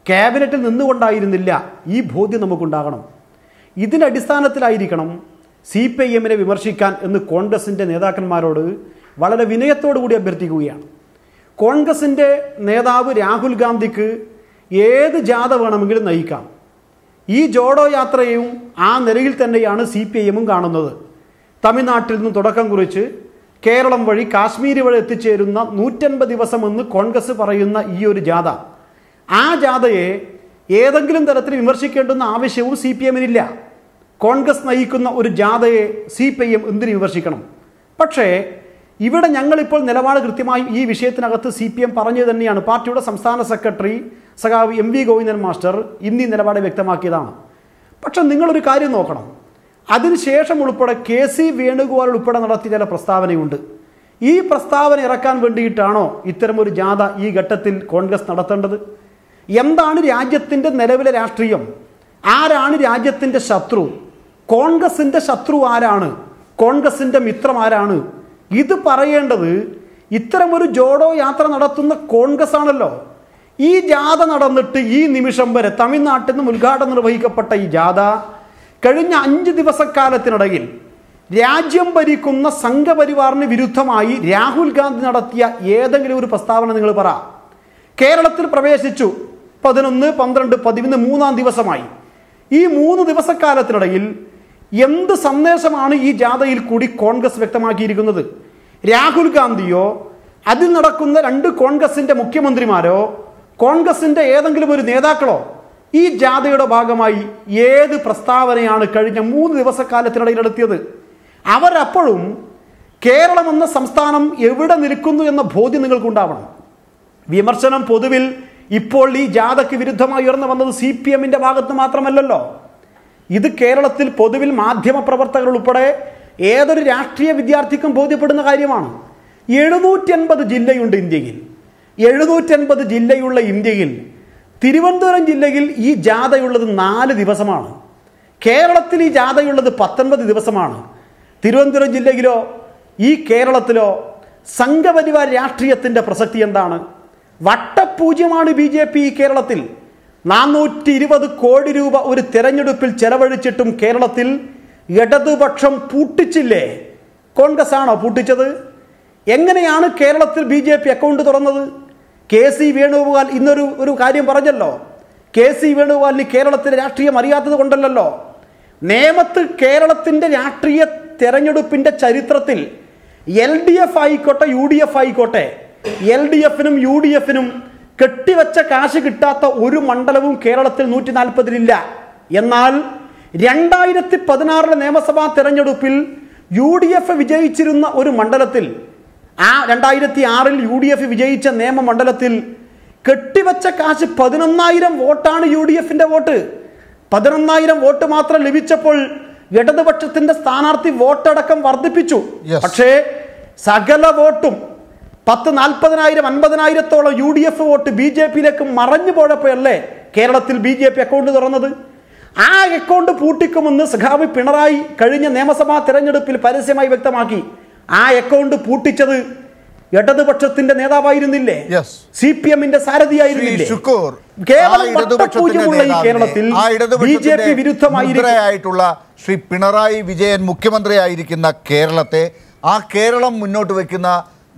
ക്യാബിനറ്റിൽ നിന്നുകൊണ്ടായിരുന്നില്ല. ഈ ബോധ്യം നമുക്കുണ്ടാകണം. ഇതിൻ്റെ അടിസ്ഥാനത്തിലായിരിക്കണം CPM-നെ വിമർശിക്കാൻ എന്ന് കോൺഗ്രസിൻ്റെ നേതാക്കന്മാരോട് വളരെ വിനയത്തോടു കൂടി അഭ്യർത്ഥിക്കുകയാണ്. കോൺഗ്രസിൻ്റെ നേതാവ് രാഹുൽ ഗാന്ധിക്ക് ഏത് ജാഥ വേണമെങ്കിലും നയിക്കാം. ഈ ജോഡോ യാത്രയും ആ നിലയിൽ തന്നെയാണ് CPM-ഉം കാണുന്നത്. തമിഴ്നാട്ടിൽ നിന്നും തുടക്കം കുറിച്ച് കേരളം വഴി കാശ്മീർ വഴി എത്തിച്ചേരുന്ന 150 ദിവസമെന്ന് കോൺഗ്രസ് പറയുന്ന ഈ ഒരു ജാഥ, ആ ജാഥയെ ഏതെങ്കിലും തരത്തിൽ വിമർശിക്കേണ്ടുന്ന ആവശ്യവും CPM-നില്ല. കോൺഗ്രസ് നയിക്കുന്ന ഒരു ജാഥയെ CPM എന്തിനു വിമർശിക്കണം? പക്ഷേ ഇവിടെ ഞങ്ങളിപ്പോൾ നിലപാട് കൃത്യമായി ഈ വിഷയത്തിനകത്ത് CPM പറഞ്ഞു തന്നെയാണ്. പാർട്ടിയുടെ സംസ്ഥാന സെക്രട്ടറി സഖാവ് MV ഗോവിന്ദൻ മാസ്റ്റർ ഇന്ന് ഈ നിലപാട് വ്യക്തമാക്കിയതാണ്. പക്ഷെ നിങ്ങളൊരു കാര്യം നോക്കണം, അതിനുശേഷം ഉൾപ്പെടെ KC വേണുഗോപാൽ ഉൾപ്പെടെ നടത്തിയ ചില പ്രസ്താവനയുണ്ട്. ഈ പ്രസ്താവന ഇറക്കാൻ വേണ്ടിയിട്ടാണോ ഇത്തരമൊരു ജാഥ ഈ ഘട്ടത്തിൽ കോൺഗ്രസ് നടത്തേണ്ടത്? എന്താണ് രാജ്യത്തിൻ്റെ നിലവിലെ രാഷ്ട്രീയം? ആരാണ് രാജ്യത്തിൻ്റെ ശത്രു? കോൺഗ്രസിൻ്റെ ശത്രു ആരാണ്? കോൺഗ്രസിൻ്റെ മിത്രം ആരാണ്? ഇത് പറയേണ്ടത് ഇത്തരമൊരു ജോഡോ യാത്ര നടത്തുന്ന കോൺഗ്രസ് ആണല്ലോ. ഈ ജാഥ നടന്നിട്ട് ഈ നിമിഷം വരെ തമിഴ്നാട്ടിൽ നിന്നും ഉദ്ഘാടനം നിർവഹിക്കപ്പെട്ട ഈ ജാഥ കഴിഞ്ഞ 5 ദിവസക്കാലത്തിനിടയിൽ രാജ്യം ഭരിക്കുന്ന സംഘപരിവാറിന് വിരുദ്ധമായി രാഹുൽ ഗാന്ധി നടത്തിയ ഏതെങ്കിലും ഒരു പ്രസ്താവന നിങ്ങൾ പറ. കേരളത്തിൽ പ്രവേശിച്ചു 11, 12, 13 മൂന്നാം ദിവസമായി. ഈ 3 ദിവസക്കാലത്തിനിടയിൽ എന്ത് സന്ദേശമാണ് ഈ ജാഥയിൽ കൂടി കോൺഗ്രസ് വ്യക്തമാക്കിയിരിക്കുന്നത്? രാഹുൽ ഗാന്ധിയോ അതിൽ നടക്കുന്ന 2 കോൺഗ്രസിൻ്റെ മുഖ്യമന്ത്രിമാരോ കോൺഗ്രസിൻ്റെ ഏതെങ്കിലും ഒരു നേതാക്കളോ ഈ ജാഥയുടെ ഭാഗമായി ഏത് പ്രസ്താവനയാണ് കഴിഞ്ഞ 3 ദിവസക്കാലത്തിനിടയിൽ നടത്തിയത്? അവരപ്പോഴും കേരളം എന്ന സംസ്ഥാനം എവിടെ നിൽക്കുന്നു എന്ന ബോധ്യം നിങ്ങൾക്കുണ്ടാവണം. വിമർശനം പൊതുവിൽ ഇപ്പോൾ ഈ ജാഥയ്ക്ക് വിരുദ്ധമായി ഉയർന്നു വന്നത് CPM-ന്റെ ഭാഗത്ത് മാത്രമല്ലല്ലോ. ഇത് കേരളത്തിൽ പൊതുവിൽ മാധ്യമ പ്രവർത്തകർ ഉൾപ്പെടെ ഏതൊരു രാഷ്ട്രീയ വിദ്യാർത്ഥിക്കും ബോധ്യപ്പെടുന്ന കാര്യമാണ്. 750 ജില്ലയുണ്ട് ഇന്ത്യയിൽ. 750 ജില്ലയുള്ള ഇന്ത്യയിൽ തിരുവനന്തപുരം ജില്ലയിൽ ഈ ജാഥയുള്ളത് 4 ദിവസമാണ്. കേരളത്തിൽ ഈ ജാഥയുള്ളത് 19 ദിവസമാണ്. തിരുവനന്തപുരം ജില്ലയിലോ ഈ കേരളത്തിലോ സംഘപരിവാർ രാഷ്ട്രീയത്തിൻ്റെ പ്രസക്തി എന്താണ്? വട്ടപൂജ്യമാണ് BJP ഈ കേരളത്തിൽ. 420 കോടി രൂപ ഒരു തെരഞ്ഞെടുപ്പിൽ ചെലവഴിച്ചിട്ടും കേരളത്തിൽ ഇടതുപക്ഷം പൂട്ടിച്ചില്ലേ? കോൺഗ്രസ് ആണോ പൂട്ടിച്ചത്? എങ്ങനെയാണ് കേരളത്തിൽ BJP അക്കൗണ്ട് തുറന്നത്? KC വേണുഗോപാൽ ഇന്നൊരു കാര്യം പറഞ്ഞല്ലോ. KC വേണുഗോപാലിന് കേരളത്തിലെ രാഷ്ട്രീയം അറിയാത്തത് കൊണ്ടല്ലോ. നേമത്ത് കേരളത്തിൻ്റെ രാഷ്ട്രീയ തെരഞ്ഞെടുപ്പിൻ്റെ ചരിത്രത്തിൽ LDF ആയിക്കോട്ടെ UDF ആയിക്കോട്ടെ, LDF-നും UDF-നും കെട്ടിവെച്ച കാശ് കിട്ടാത്ത ഒരു മണ്ഡലവും കേരളത്തിൽ 140-ലില്ല. എന്നാൽ 2016 നിയമസഭാ തെരഞ്ഞെടുപ്പിൽ UDF വിജയിച്ചിരുന്ന ഒരു മണ്ഡലത്തിൽ, ആ 2006 UDF വിജയിച്ച നിയമമണ്ഡലത്തിൽ കെട്ടിവെച്ച കാശ് 11,000 വോട്ടാണ് UDF വോട്ട്. 11,000 വോട്ട് മാത്രം ലഭിച്ചപ്പോൾ ഇടതുപക്ഷത്തിന്റെ സ്ഥാനാർത്ഥി വോട്ടടക്കം വർദ്ധിപ്പിച്ചു. പക്ഷേ സകല വോട്ടും 10,000, 40,000, 50,000-ഓളം UDF വോട്ട് BJP-യിലേക്ക് മറഞ്ഞു പോയപ്പോഴല്ലേ കേരളത്തിൽ BJP അക്കൗണ്ട് തുറന്നത്? ആ അക്കൗണ്ട് പൂട്ടിക്കുമെന്ന് സഖാവ് പിണറായി കഴിഞ്ഞ നിയമസഭാ തെരഞ്ഞെടുപ്പിൽ പരസ്യമായി വ്യക്തമാക്കി. ആ അക്കൗണ്ട് പൂട്ടിച്ചത് ഇടതുപക്ഷത്തിന്റെ നേതാവായിരുന്നില്ലേ? CPM-ന്റെ സാരഥിയായിരുന്നില്ലേ? കേവലം വട്ടപൂജ്യമുള്ള ഈ കേരളത്തിൽ BJP വിരുദ്ധമായിട്ടുള്ള ശ്രീ പിണറായി വിജയൻ മുഖ്യമന്ത്രിയായിരിക്കുന്ന കേരളത്തെ, ആ കേരളം മുന്നോട്ട് വയ്ക്കുന്ന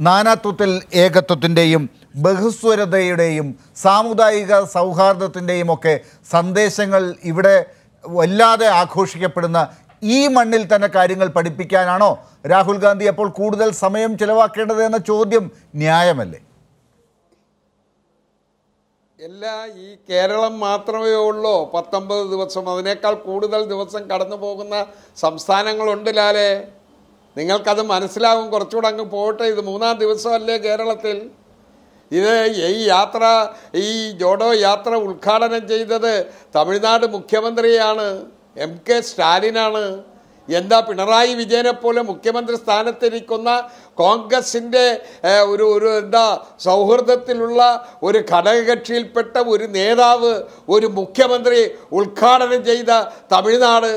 നാനാത്വത്തിൽ ഏകത്വത്തിൻ്റെയും ബഹുസ്വരതയുടെയും സാമുദായിക സൗഹാർദ്ദത്തിൻ്റെയും ഒക്കെ സന്ദേശങ്ങൾ ഇവിടെ വല്ലാതെ ആഘോഷിക്കപ്പെടുന്ന ഈ മണ്ണിൽ തന്നെ കാര്യങ്ങൾ പഠിപ്പിക്കാനാണോ രാഹുൽ ഗാന്ധി അപ്പോൾ കൂടുതൽ സമയം ചെലവാക്കേണ്ടത് എന്ന ചോദ്യം ന്യായമല്ലേ? ഈ കേരളം മാത്രമേ ഉള്ളൂ 19 ദിവസം? അതിനേക്കാൾ കൂടുതൽ ദിവസം കടന്നു പോകുന്ന സംസ്ഥാനങ്ങളുണ്ട് ലാലേ. നിങ്ങൾക്കത് മനസ്സിലാവും. കുറച്ചുകൂടെ അങ്ങ് പോട്ടെ. ഇത് 3-ാം ദിവസമല്ലേ കേരളത്തിൽ. ഇത് ഈ ജോഡോ യാത്ര ഉദ്ഘാടനം ചെയ്തത് തമിഴ്നാട് മുഖ്യമന്ത്രിയാണ്, MK സ്റ്റാലിനാണ്. എന്താ പിണറായി വിജയനെ പോലെ മുഖ്യമന്ത്രി സ്ഥാനത്തിരിക്കുന്ന കോൺഗ്രസിൻ്റെ ഒരു സൗഹൃദത്തിലുള്ള ഒരു ഘടകകക്ഷിയിൽപ്പെട്ട ഒരു നേതാവ്, ഒരു മുഖ്യമന്ത്രി ഉദ്ഘാടനം ചെയ്ത തമിഴ്നാട്.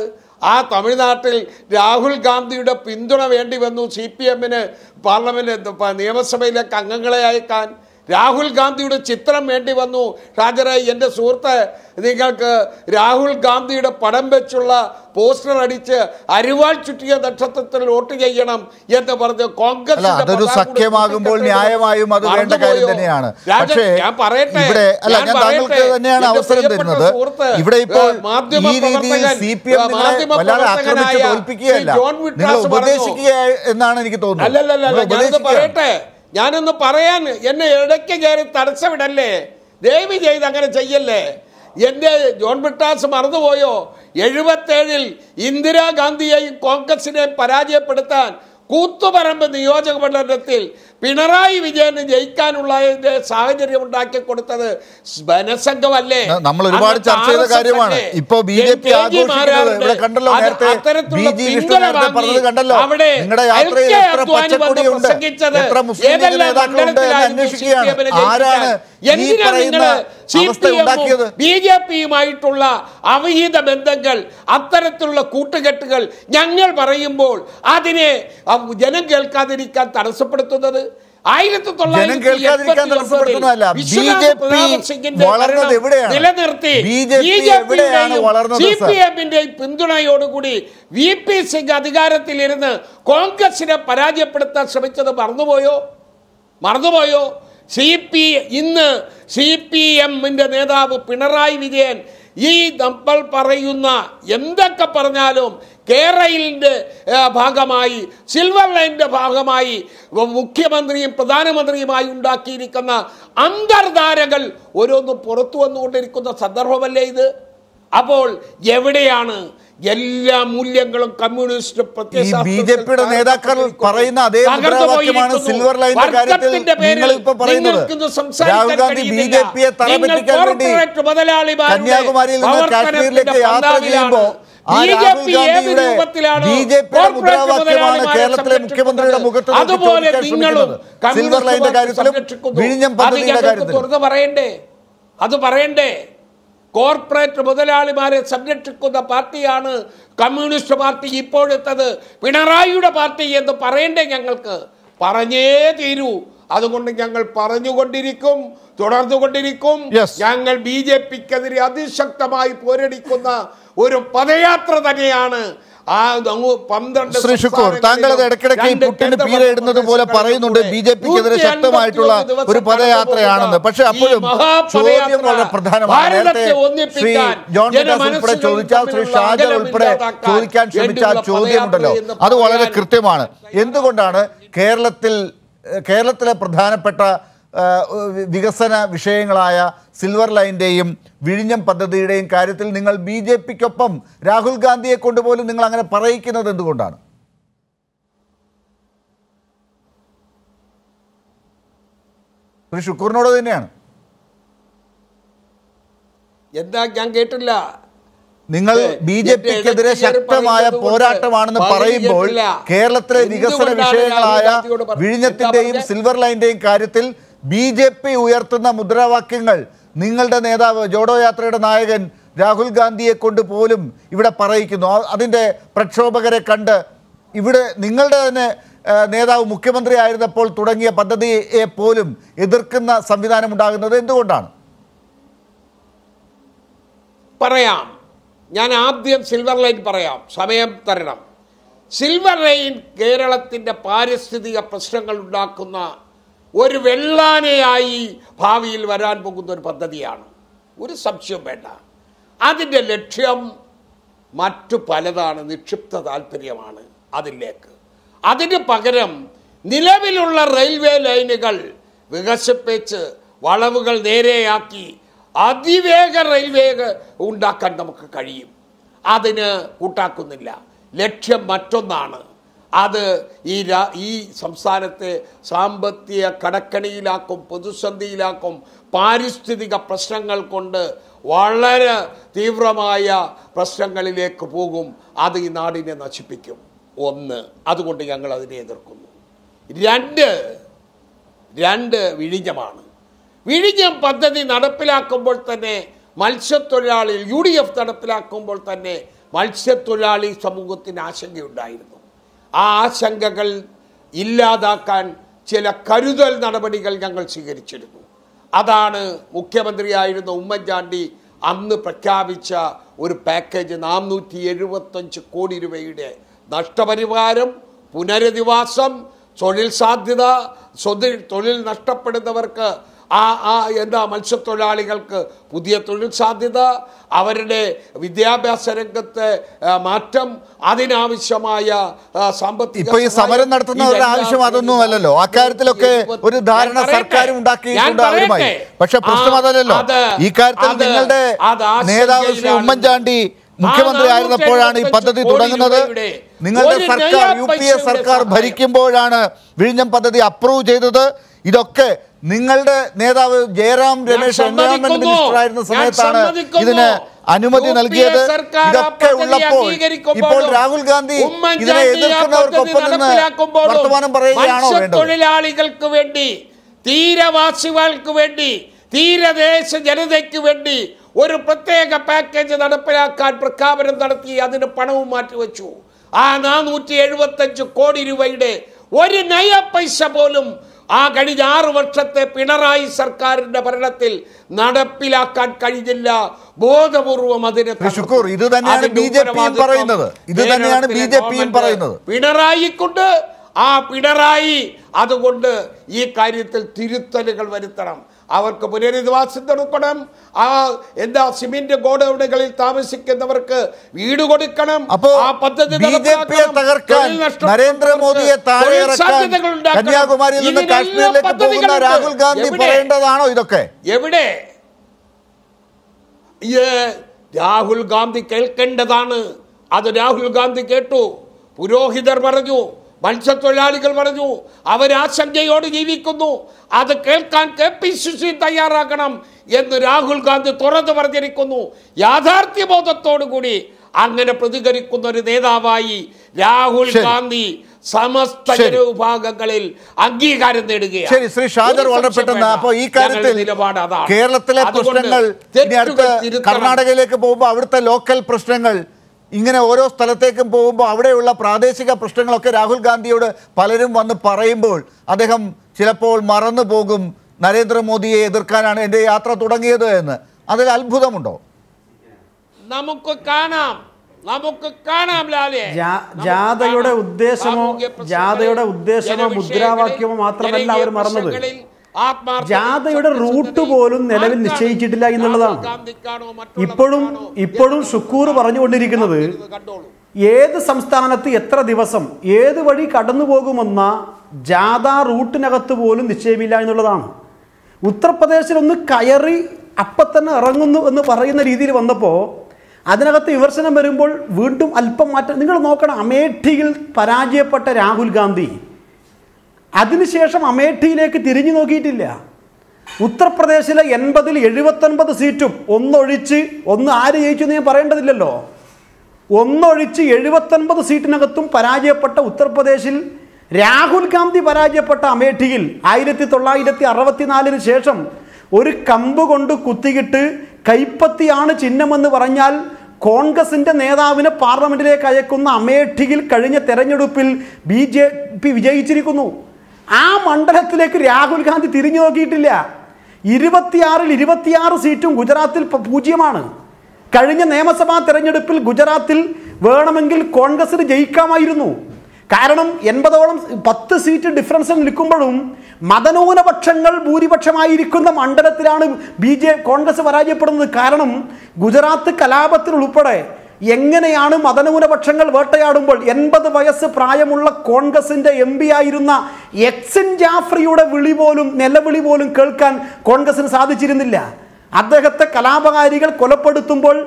ആ തമിഴ്നാട്ടിൽ രാഹുൽ ഗാന്ധിയുടെ പിന്തുണ വേണ്ടി വന്നു CPM-ന് പാർലമെന്റ് നിയമസഭയിലേക്ക് അംഗങ്ങളെ അയക്കാൻ. രാഹുൽ ഗാന്ധിയുടെ ചിത്രം വേണ്ടി വന്നു. ഷാജറായി, എൻ്റെ സുഹൃത്ത്, നിങ്ങൾക്ക് രാഹുൽ ഗാന്ധിയുടെ പടം വെച്ചുള്ള പോസ്റ്റർ അടിച്ച് അരിവാൾ ചുറ്റിയ നക്ഷത്രത്തിൽ വോട്ട് ചെയ്യണം എന്ന് പറഞ്ഞ് കോൺഗ്രസ് അതൊരു സഖ്യമാകുമ്പോൾ ന്യായമായും അത് വേണ്ട കാര്യം തന്നെയാണ്. പക്ഷേ ഇവിടെ ഞാൻ താങ്കൾക്ക് തന്നെയാണ് അവസരം തരുന്നത്. ഇവിടെ ഇപ്പോൾ ഈ രീതിയിൽ CPM വല്ലാതെ ആക്രമിച്ച് തോൽപ്പിക്കുകയല്ല, നിങ്ങൾ ഉപദേശിക്കുക എന്നാണ് എനിക്ക് തോന്നുന്നത്. ഞാനൊന്ന് പറയാൻ എന്നെ ഇടയ്ക്ക് കയറി തടസ്സമിടല്ലേ. ദയവ് ചെയ്ത് അങ്ങനെ ചെയ്യല്ലേ. എൻ്റെ ജോൺ ബ്രിട്ടാസ് മറന്നുപോയോ? 77-ൽ ഇന്ദിരാഗാന്ധിയെയും കോൺഗ്രസിനെയും പരാജയപ്പെടുത്താൻ കൂത്തുപറമ്പ് നിയോജക മണ്ഡലത്തിൽ പിണറായി വിജയന് ജയിക്കാനുള്ള സാഹചര്യം ഉണ്ടാക്കി കൊടുത്തത് ധനസംഘമല്ലേ? നമ്മൾ ഒരുപാട് ചർച്ച ചെയ്ത കാര്യമാണ്. ഇപ്പോ BJP ആഘോഷിക്കുന്നത് ഇവിടെ കണ്ടല്ലോ, നേരത്തെ കണ്ടല്ലോ, നിങ്ങളുടെ യാത്രയിൽ എത്ര പച്ചക്കൊടിയുണ്ട്, എത്ര മുസ്ലിം നേതാക്കളുണ്ട് എന്ന് അന്വേഷിക്കുകയാണ്. ആരാണ് ഈ പറയുന്ന അവസ്ഥ ഉണ്ടാക്കിയത്? BJP-യുമായിട്ടുള്ള അവിഹിത ബന്ധങ്ങൾ, അത്തരത്തിലുള്ള കൂട്ടുകെട്ടുകൾ ഞങ്ങൾ പറയുമ്പോൾ അതിനെ ജനം കേൾക്കാതിരിക്കാൻ തടസ്സപ്പെടുത്തുന്നത് നിലനിർത്തി CPM-ന്റെ പിന്തുണയോടുകൂടി VP സിംഗ് അധികാരത്തിലിരുന്ന് കോൺഗ്രസിനെ പരാജയപ്പെടുത്താൻ ശ്രമിച്ചത് മറന്നുപോയോ? ഇന്ന് CPM-ന്റെ നേതാവ് പിണറായി വിജയൻ ഈ നമ്മൾ പറയുന്ന എന്തൊക്കെ പറഞ്ഞാലും കേരളയിലെ ഭാഗമായി, സിൽവർ ലൈനിന്റെ ഭാഗമായി മുഖ്യമന്ത്രിയും പ്രധാനമന്ത്രിയുമായി ഉണ്ടാക്കിയിരിക്കുന്ന അന്തർധാരകൾ ഓരോന്നും പുറത്തു വന്നുകൊണ്ടിരിക്കുന്ന സന്ദർഭമല്ലേ ഇത്? അപ്പോൾ എവിടെയാണ് എല്ലാ മൂല്യങ്ങളും കമ്മ്യൂണിസ്റ്റ് BJP-യുടെ നേതാക്കൾ പറയുന്ന അതേ മുദ്രാവാക്യമാണ് സിൽവർ ലൈനിന്റെ കാര്യത്തിൽ നിങ്ങൾ ഇപ്പോൾ പറയുന്നത്. രാഹുൽ ഗാന്ധി BJP-യെ തറപറ്റിക്കാൻ വേണ്ടി കന്യാകുമാരിയിൽ നിന്ന് കാശ്മീരിലേക്ക് യാത്ര ചെയ്യുമ്പോൾ ആ രാഹുൽ ഗാന്ധിയുടെ BJP-യുടെ മുദ്രാവാക്യമാണ് കേരളത്തിലെ മുഖ്യമന്ത്രിയുടെ മുഖത്ത് ചോദിക്കാൻ ശ്രമിക്കുന്നത്. സിൽവർ ലൈനിന്റെ കാര്യത്തിലും വിഴിഞ്ഞം പദ്ധതിയുടെ കാര്യത്തിലും അത് പറയണ്ടേ? കോർപ്പറേറ്റ് മുതലാളിമാരെ സംരക്ഷിക്കുന്ന പാർട്ടിയാണ് കമ്മ്യൂണിസ്റ്റ് പാർട്ടി ഇപ്പോഴത്തത്, പിണറായിയുടെ പാർട്ടി എന്ന് പറയണ്ടേ? ഞങ്ങൾക്ക് പറഞ്ഞേ തീരൂ. അതുകൊണ്ട് ഞങ്ങൾ പറഞ്ഞുകൊണ്ടിരിക്കും, തുടർന്നുകൊണ്ടിരിക്കും. ഞങ്ങൾ BJP-ക്കെതിരെ അതിശക്തമായി പോരടിക്കുന്ന ഒരു പദയാത്ര തന്നെയാണ്. ശ്രീ ശുക്കൂർ, താങ്കൾ അത് ഇടയ്ക്കിടയ്ക്ക് പുട്ടിന് പീരയിടുന്നത് പോലെ പറയുന്നുണ്ട് BJP-ക്കെതിരെ ശക്തമായിട്ടുള്ള ഒരു പദയാത്രയാണെന്ന്. പക്ഷെ അപ്പോഴും ചോദ്യം വളരെ പ്രധാനമാണ്. നേരത്തെ ശ്രീ ജോൺ ബ്രിട്ടാസ് ഉൾപ്പെടെ ചോദിച്ചാൽ, ശ്രീ ഷാജർ ഉൾപ്പെടെ ചോദിക്കാൻ ശ്രമിച്ച ആ ചോദ്യമുണ്ടല്ലോ, അത് വളരെ കൃത്യമാണ്. എന്തുകൊണ്ടാണ് കേരളത്തിലെ പ്രധാനപ്പെട്ട വികസന വിഷയങ്ങളായ സിൽവർ ലൈൻ്റെയും വിഴിഞ്ഞം പദ്ധതിയുടെയും കാര്യത്തിൽ നിങ്ങൾ BJP-ക്കൊപ്പം രാഹുൽ ഗാന്ധിയെ കൊണ്ടുപോലും നിങ്ങൾ അങ്ങനെ പറയിക്കുന്നത് എന്തുകൊണ്ടാണ്? ശ്രീ ശുക്കൂറിനോട് തന്നെയാണ്. എന്താ ഞാൻ കേട്ടില്ല. നിങ്ങൾ ബി.ജെ.പിക്കെതിരെ ശക്തമായ പോരാട്ടമാണെന്ന് പറയുമ്പോൾ കേരളത്തിലെ വികസന വിഷയങ്ങളായ വിഴിഞ്ഞത്തിന്റെയും സിൽവർ ലൈന്റെയും കാര്യത്തിൽ ബി.ജെ.പി ഉയർത്തുന്ന മുദ്രാവാക്യങ്ങൾ നിങ്ങളുടെ നേതാവ് ജോഡോ യാത്രയുടെ നായകൻ രാഹുൽ ഗാന്ധിയെ കൊണ്ട് പോലും ഇവിടെ പറയിക്കുന്നു. അതിൻ്റെ പ്രക്ഷോഭകരെ കണ്ട് ഇവിടെ നിങ്ങളുടെ തന്നെ നേതാവ് മുഖ്യമന്ത്രി ആയിരുന്നപ്പോൾ തുടങ്ങിയ പദ്ധതിയെ പോലും എതിർക്കുന്ന സംവിധാനം ഉണ്ടാകുന്നത് എന്തുകൊണ്ടാണ്? പറയാം. ഞാൻ ആദ്യം സിൽവർ ലൈൻ പറയാം, സമയം തരണം. സിൽവർ ലൈൻ കേരളത്തിൻ്റെ പാരിസ്ഥിതിക പ്രശ്നങ്ങൾ ഉണ്ടാക്കുന്ന ഒരു വെള്ളാനയായി ഭാവിയിൽ വരാൻ പോകുന്ന ഒരു പദ്ധതിയാണ്, ഒരു സംശയം വേണ്ട. അതിൻ്റെ ലക്ഷ്യം മറ്റു പലതാണ്, നിക്ഷിപ്ത താല്പര്യമാണ് അതിലേക്ക്. അതിന് പകരം നിലവിലുള്ള റെയിൽവേ ലൈനുകൾ വികസിപ്പിച്ച് വളവുകൾ നേരെയാക്കി അതിവേഗ റെയിൽവേ ഉണ്ടാക്കാൻ നമുക്ക് കഴിയും. അതിന് കൂട്ടാക്കുന്നില്ല. ലക്ഷ്യം മറ്റൊന്നാണ്. അത് ഈ സംസ്ഥാനത്തെ സാമ്പത്തിക കടക്കണിയിലാക്കും, പ്രതിസന്ധിയിലാക്കും, പാരിസ്ഥിതിക പ്രശ്നങ്ങൾ കൊണ്ട് വളരെ തീവ്രമായ പ്രശ്നങ്ങളിലേക്ക് പോകും. അത് ഈ നാടിനെ നശിപ്പിക്കും. ഒന്ന്, അതുകൊണ്ട് ഞങ്ങൾ അതിനെ എതിർക്കുന്നു. രണ്ട് വിഴിഞ്ഞമാണ്. വിഴിഞ്ഞം പദ്ധതി നടപ്പിലാക്കുമ്പോൾ തന്നെ മത്സ്യത്തൊഴിലാളി UDF നടപ്പിലാക്കുമ്പോൾ തന്നെ മത്സ്യത്തൊഴിലാളി സമൂഹത്തിന് ആശങ്കയുണ്ടായിരുന്നു. ആ ആശങ്കകൾ ഇല്ലാതാക്കാൻ ചില കരുതൽ നടപടികൾ ഞങ്ങൾ സ്വീകരിച്ചിരുന്നു. അതാണ് മുഖ്യമന്ത്രിയായിരുന്ന ഉമ്മൻചാണ്ടി അന്ന് പ്രഖ്യാപിച്ച ഒരു പാക്കേജ്. 475 കോടി രൂപയുടെ നഷ്ടപരിഹാരം, പുനരധിവാസം, തൊഴിൽ സാധ്യത, തൊഴിൽ നഷ്ടപ്പെടുന്നവർക്ക് മത്സ്യത്തൊഴിലാളികൾക്ക് പുതിയ തൊഴിൽ സാധ്യത, അവരുടെ വിദ്യാഭ്യാസ രംഗത്തെ മാറ്റം, അതിനാവശ്യമായ സാമ്പത്തിക. ഇപ്പൊ ഈ സമരം നടത്തുന്നവരുടെ ആവശ്യം അതൊന്നുമല്ലല്ലോ. അക്കാര്യത്തിലൊക്കെ ഒരു ധാരണ സർക്കാരും ഉണ്ടാക്കിയിട്ടുണ്ട് അവരുമായി. പക്ഷെ പ്രശ്നം അതല്ലല്ലോ. ഈ കാര്യത്തിൽ നിങ്ങളുടെ നേതാവ് ശ്രീ ഉമ്മൻചാണ്ടി മുഖ്യമന്ത്രി ആയിരുന്നപ്പോഴാണ് ഈ പദ്ധതി തുടങ്ങുന്നത്. നിങ്ങളുടെ സർക്കാർ UPA സർക്കാർ ഭരിക്കുമ്പോഴാണ് വിഴിഞ്ഞം പദ്ധതി അപ്രൂവ് ചെയ്തത്. ഇതൊക്കെ നിങ്ങളുടെ നേതാവ് ജയറാം രമേശ് എൻവയോൺമെന്റ് മിനിസ്റ്റർ ആയിരുന്ന സമയത്താണ് ഇതിന് അനുമതി നൽകിയത്. ഇതൊക്കെ ഉള്ളപ്പോൾ ഇപ്പോൾ രാഹുൽ ഗാന്ധി ഇതിനെ എതിർക്കുന്നവർക്കൊപ്പം നിന്ന് വർത്തമാനം പറയുകയാണോ വേണ്ടത്? തൊഴിലാളികൾക്ക് വേണ്ടി, തീരവാസികൾക്ക് വേണ്ടി, തീരദേശ ജനതയ്ക്ക് വേണ്ടി ഒരു പ്രത്യേക പാക്കേജ് നടപ്പിലാക്കാൻ പ്രഖ്യാപനം നടത്തി അതിന് പണവും മാറ്റിവെച്ചു. ആ 475 കോടി രൂപയുടെ ഒരു നയ പൈസ പോലും ആ കഴിഞ്ഞ 6 വർഷത്തെ പിണറായി സർക്കാരിന്റെ ഭരണത്തിൽ നടപ്പിലാക്കാൻ കഴിഞ്ഞില്ല. ബോധപൂർവം അതിനെ ഇത് തന്നെയാണ് ബി.ജെ.പിയും പറയുന്നത്. പിണറായിക്കൊണ്ട് ആ പിണറായി അതുകൊണ്ട് ഈ കാര്യത്തിൽ തിരുത്തലുകൾ വരുത്തണം. അവർക്ക് പുനരധിവാസം കൊടുക്കണം. സിമന്റ് ഗോഡൌണുകളിൽ താമസിക്കുന്നവർക്ക് വീട് കൊടുക്കണം. ആ പദ്ധതി നരേന്ദ്രമോദിയെ കന്യാകുമാരിയിൽ നിന്ന് കാശ്മീരിലേക്ക് പോകുന്ന രാഹുൽ ഗാന്ധി പറയേണ്ടതാണോ ഇതൊക്കെ? എവിടെ രാഹുൽ ഗാന്ധി കേൾക്കേണ്ടതാണ്. അത് രാഹുൽ ഗാന്ധി കേട്ടു. പുരോഹിതർ പറഞ്ഞു, മത്സ്യത്തൊഴിലാളികൾ പറഞ്ഞു, അവരാശങ്കയോട് ജീവിക്കുന്നു. അത് കേൾക്കാൻ KPCC തയ്യാറാക്കണം എന്ന് രാഹുൽ ഗാന്ധി തുറന്നു പറഞ്ഞിരിക്കുന്നു. യാഥാർത്ഥ്യബോധത്തോടു കൂടി അങ്ങനെ പ്രതികരിക്കുന്ന ഒരു നേതാവായി രാഹുൽ ഗാന്ധി സമസ്ത ജനവിഭാഗങ്ങളിൽ അംഗീകാരം നേടുകയാണ്. ശരി, ശ്രീ ഷാജർ, വളരെ പെട്ടെന്ന് അപ്പോൾ ഈ കാര്യത്തിൽ കേരളത്തിലെ പ്രശ്നങ്ങൾ കർണാടകയിലേക്ക് പോകുമ്പോൾ അവിടുത്തെ ലോക്കൽ പ്രശ്നങ്ങൾ, ഇങ്ങനെ ഓരോ സ്ഥലത്തേക്കും പോകുമ്പോൾ അവിടെയുള്ള പ്രാദേശിക പ്രശ്നങ്ങളൊക്കെ രാഹുൽ ഗാന്ധിയോട് പലരും വന്ന് പറയുമ്പോൾ അദ്ദേഹം ചിലപ്പോൾ മറന്നു പോകും നരേന്ദ്രമോദിയെ എതിർക്കാനാണ് എൻ്റെ യാത്ര തുടങ്ങിയത് എന്ന്. അതിൽ അത്ഭുതമുണ്ടോ? നമുക്ക് കാണാം ലാലേ. ജാഥയുടെ ഉദ്ദേശമോ മുദ്രാവാക്യമോ മാത്രമല്ല അവർ മറന്നത്. ജാഥയുടെ റൂട്ട് പോലും നിലവിൽ നിശ്ചയിച്ചിട്ടില്ല എന്നുള്ളതാണ്. ഇപ്പോഴും ഷുക്കൂർ പറഞ്ഞുകൊണ്ടിരിക്കുന്നത് ഏത് സംസ്ഥാനത്ത് എത്ര ദിവസം ഏത് വഴി കടന്നു പോകുമെന്ന ജാഥ റൂട്ടിനകത്ത് പോലും നിശ്ചയമില്ല എന്നുള്ളതാണ്. ഉത്തർപ്രദേശിൽ ഒന്ന് കയറി അപ്പം തന്നെ ഇറങ്ങുന്നു എന്ന് പറയുന്ന രീതിയിൽ വന്നപ്പോൾ അതിനകത്ത് വിമർശനം വരുമ്പോൾ വീണ്ടും അല്പം മാറ്റം. നിങ്ങൾ നോക്കണം, അമേഠിയിൽ പരാജയപ്പെട്ട രാഹുൽ ഗാന്ധി അതിനുശേഷം അമേഠിയിലേക്ക് തിരിഞ്ഞു നോക്കിയിട്ടില്ല. ഉത്തർപ്രദേശിലെ 80-ൽ 79 സീറ്റും ഒന്നൊഴിച്ച് ആര് ജയിച്ചു എന്ന് ഞാൻ പറയേണ്ടതില്ലല്ലോ. ഒന്നൊഴിച്ച് 79 സീറ്റിനകത്തും പരാജയപ്പെട്ട ഉത്തർപ്രദേശിൽ രാഹുൽ ഗാന്ധി പരാജയപ്പെട്ട അമേഠിയിൽ 1964 ശേഷം ഒരു കമ്പ് കൊണ്ട് കുത്തിയിട്ട് കൈപ്പത്തിയാണ് ചിഹ്നമെന്ന് പറഞ്ഞാൽ കോൺഗ്രസിന്റെ നേതാവിനെ പാർലമെന്റിലേക്ക് അയക്കുന്ന അമേഠിയിൽ കഴിഞ്ഞ തെരഞ്ഞെടുപ്പിൽ BJP വിജയിച്ചിരിക്കുന്നു. ആ മണ്ഡലത്തിലേക്ക് രാഹുൽ ഗാന്ധി തിരിഞ്ഞു നോക്കിയിട്ടില്ല. 26-ൽ 26 സീറ്റും ഗുജറാത്തിൽ 0. കഴിഞ്ഞ നിയമസഭാ തെരഞ്ഞെടുപ്പിൽ ഗുജറാത്തിൽ വേണമെങ്കിൽ കോൺഗ്രസിന് ജയിക്കാമായിരുന്നു. കാരണം 80ഓളം 10 സീറ്റ് ഡിഫറൻസിൽ നിൽക്കുമ്പോഴും മതന്യൂനപക്ഷങ്ങൾ ഭൂരിപക്ഷമായിരിക്കുന്ന മണ്ഡലത്തിലാണ് കോൺഗ്രസ് പരാജയപ്പെടുന്നത്. കാരണം ഗുജറാത്ത് കലാപത്തിനുൾപ്പെടെ എങ്ങനെയാണ് മതന്യൂനപക്ഷങ്ങൾ വേട്ടയാടുമ്പോൾ 80 വയസ്സ് പ്രായമുള്ള കോൺഗ്രസിന്റെ MP ആയിരുന്ന എക്സിൻ ജാഫ്രിയുടെ നിലവിളി പോലും കേൾക്കാൻ കോൺഗ്രസിന് സാധിച്ചിരുന്നില്ല. അദ്ദേഹത്തെ കലാപകാരികൾ കൊലപ്പെടുത്തുമ്പോൾ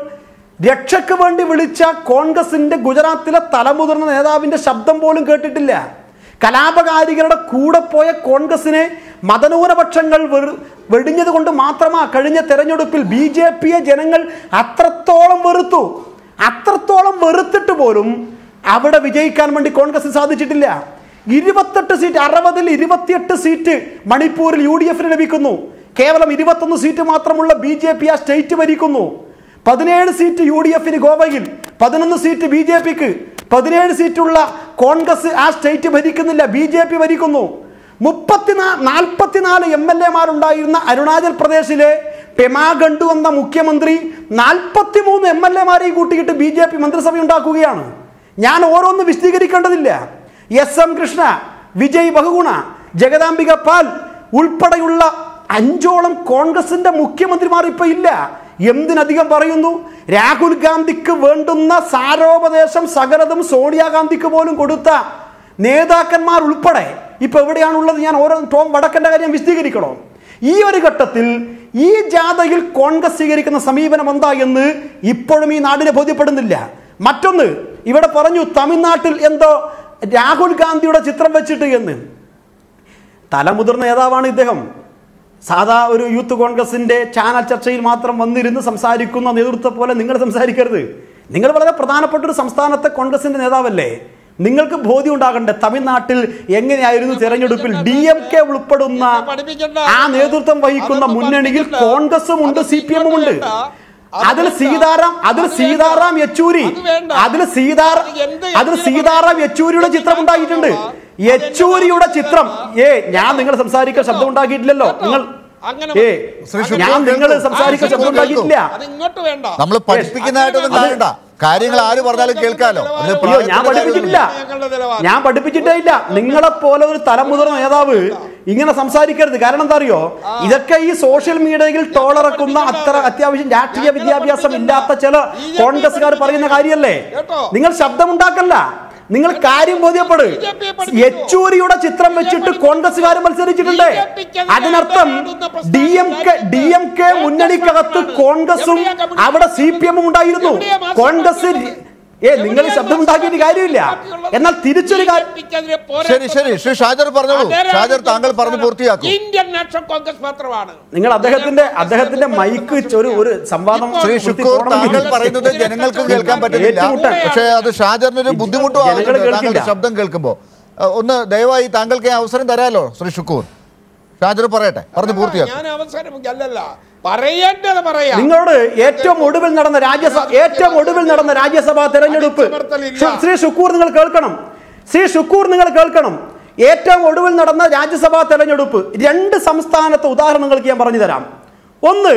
രക്ഷയ്ക്ക് വേണ്ടി വിളിച്ച കോൺഗ്രസിന്റെ ഗുജറാത്തിലെ തലമുതിർന്ന നേതാവിന്റെ ശബ്ദം പോലും കേട്ടിട്ടില്ല. കലാപകാരികളുടെ കൂടെ പോയ കോൺഗ്രസിനെ മതന്യൂനപക്ഷങ്ങൾ വെടിഞ്ഞത് കൊണ്ട് മാത്രമാണ് കഴിഞ്ഞ തെരഞ്ഞെടുപ്പിൽ BJPയെ ജനങ്ങൾ അത്രത്തോളം വെറുത്തിട്ട് പോലും അവിടെ വിജയിക്കാൻ വേണ്ടി കോൺഗ്രസിന് സാധിച്ചിട്ടില്ല. 28 സീറ്റ് 60-ൽ 28 സീറ്റ് മണിപ്പൂരിൽ UDFന് ലഭിക്കുന്നു. കേവലം 21 സീറ്റ് മാത്രമുള്ള BJP ആ സ്റ്റേറ്റ് ഭരിക്കുന്നു. 17 സീറ്റ് UDFന് ഗോവയിൽ, 11 സീറ്റ് BJPക്ക്, 17 സീറ്റുള്ള കോൺഗ്രസ് ആ സ്റ്റേറ്റ് ഭരിക്കുന്നില്ല, BJP ഭരിക്കുന്നു. 44 MLA-മാരുണ്ടായിരുന്ന അരുണാചൽ പ്രദേശിലെ പെമാ ഖണ്ഡു എന്ന മുഖ്യമന്ത്രി 43 MLA-മാരെ കൂട്ടിയിട്ട് BJP മന്ത്രിസഭ ഉണ്ടാക്കുകയാണ്. ഞാൻ ഓരോന്ന് വിശദീകരിക്കേണ്ടതില്ല. SM കൃഷ്ണ, വിജയ് ബഹുഗുണ, ജഗദാംബിക പാൽ ഉൾപ്പെടെയുള്ള 5ഓളം കോൺഗ്രസിന്റെ മുഖ്യമന്ത്രിമാർ ഇപ്പൊ ഇല്ല. എന്തിനധികം പറയുന്നു, രാഹുൽ ഗാന്ധിക്ക് വേണ്ടുന്ന സാരോപദേശം സകലതും സോണിയാഗാന്ധിക്ക് പോലും കൊടുത്ത നേതാക്കന്മാർ ഉൾപ്പെടെ ഇപ്പൊ എവിടെയാണുള്ളത്? ഞാൻ ഓരോ ടോം വടക്കന്റെ കാര്യം വിശദീകരിക്കണോ? ഈ ഒരു ഘട്ടത്തിൽ ഈ ജാഥയിൽ കോൺഗ്രസ് സ്വീകരിക്കുന്ന സമീപനം എന്താ എന്ന് ഇപ്പോഴും ഈ നാടിനെ ബോധ്യപ്പെടുന്നില്ല. മറ്റൊന്ന്, ഇവിടെ പറഞ്ഞു തമിഴ്നാട്ടിൽ എന്തോ രാഹുൽ ഗാന്ധിയുടെ ചിത്രം വെച്ചിട്ട് എന്ന്. തലമുതിർന്ന നേതാവാണ് ഇദ്ദേഹം. സാധാ ഒരു യൂത്ത് കോൺഗ്രസിന്റെ ചാനൽ ചർച്ചയിൽ മാത്രം വന്നിരുന്ന് സംസാരിക്കുന്ന നേതൃത്വം പോലെ നിങ്ങൾ സംസാരിക്കരുത്. നിങ്ങൾ വളരെ പ്രധാനപ്പെട്ട ഒരു സംസ്ഥാനത്തെ കോൺഗ്രസിന്റെ നേതാവല്ലേ? നിങ്ങൾക്ക് ബോധ്യം ഉണ്ടാകണ്ടേ തമിഴ്നാട്ടിൽ എങ്ങനെയായിരുന്നു തെരഞ്ഞെടുപ്പിൽ DMK ഉൾപ്പെടുന്ന ആ നേതൃത്വം വഹിക്കുന്ന മുന്നണിയിൽ കോൺഗ്രസും ഉണ്ട്, CPM ഉണ്ട്. അതിൽ സീതാറാം യെച്ചൂരിയുടെ ചിത്രം ഉണ്ടാക്കിയിട്ടുണ്ട്. യെച്ചൂരിയുടെ ചിത്രം ഞാൻ നിങ്ങൾ സംസാരിക്കാൻ ശബ്ദം ഉണ്ടാക്കിയിട്ടില്ലല്ലോ. നിങ്ങൾ സംസാരിക്കാൻ ശബ്ദം ഉണ്ടാക്കിയിട്ടില്ല. നമ്മൾ പഠിപ്പിക്കുന്നതായിട്ടൊന്നും കാണണ്ട. കാര്യങ്ങൾ ആര് പറഞ്ഞാലും കേൾക്കാലോ. ഞാൻ പഠിപ്പിച്ചിട്ടേ ഇല്ല. നിങ്ങളെപ്പോലെ ഒരു തലമുതിർന്ന നേതാവ് ഇങ്ങനെ സംസാരിക്കരുത്. കാരണം എന്താ അറിയോ, ഇതൊക്കെ ഈ സോഷ്യൽ മീഡിയയിൽ ടോളറക്കുന്ന അത്ര അത്യാവശ്യം രാഷ്ട്രീയ വിദ്യാഭ്യാസം ഇല്ലാത്ത ചില കോൺഗ്രസ്സുകാർ പറയുന്ന കാര്യമല്ലേ. നിങ്ങൾ ശബ്ദമുണ്ടാക്കല്ല, നിങ്ങൾ കാര്യം ബോധ്യപ്പെടും. യെച്ചൂരിയുടെ ചിത്രം വെച്ചിട്ട് കോൺഗ്രസ്സുകാർ മത്സരിച്ചിട്ടുണ്ട്. അതിനർത്ഥം DMK മുന്നണിക്കകത്ത് കോൺഗ്രസും അവിടെ CPM ഉണ്ടായിരുന്നു. കോൺഗ്രസ് നിങ്ങൾ ശബ്ദം ഉണ്ടാക്കിയിട്ട് കാര്യമില്ല. എന്നാൽ തിരിച്ചൊരു കാര്യം, ശരി ശ്രീ ഷാജർ പറഞ്ഞോളൂ. ഷാജർ താങ്കൾ പറഞ്ഞു പൂർത്തിയാക്കും. ഇന്ത്യൻ നാഷണൽ കോൺഗ്രസ് മാത്രമാണ്. നിങ്ങൾ അദ്ദേഹത്തിന്റെ മൈക്ക് ഒരു സംവാദം. ശ്രീ ഷുക്കൂർ, താങ്കൾ പറയുന്നത് ജനങ്ങൾക്ക് കേൾക്കാൻ പറ്റുന്നില്ല. പക്ഷേ അത് ഷാജറിനൊരു ബുദ്ധിമുട്ടും ശബ്ദം കേൾക്കുമ്പോ. ഒന്ന് ദയവായി താങ്കൾക്ക് അവസരം തരാലോ ശ്രീ ഷുക്കൂർ. ഷാജർ പറയട്ടെ, പറഞ്ഞു പൂർത്തിയാക്കും. ഞാൻ അവസരം അല്ലല്ല പറയേണ്ടത് പറയാം. നിങ്ങളോട് ഏറ്റവും ഒടുവിൽ നടന്ന രാജ്യസഭാ തെരഞ്ഞെടുപ്പ് ശ്രീ ഷുക്കൂർ നിങ്ങൾ കേൾക്കണം. ഏറ്റവും ഒടുവിൽ നടന്ന രാജ്യസഭാ തെരഞ്ഞെടുപ്പ് 2 സംസ്ഥാനത്തെ ഉദാഹരണങ്ങൾക്ക് ഞാൻ പറഞ്ഞു തരാം. ഒന്ന്,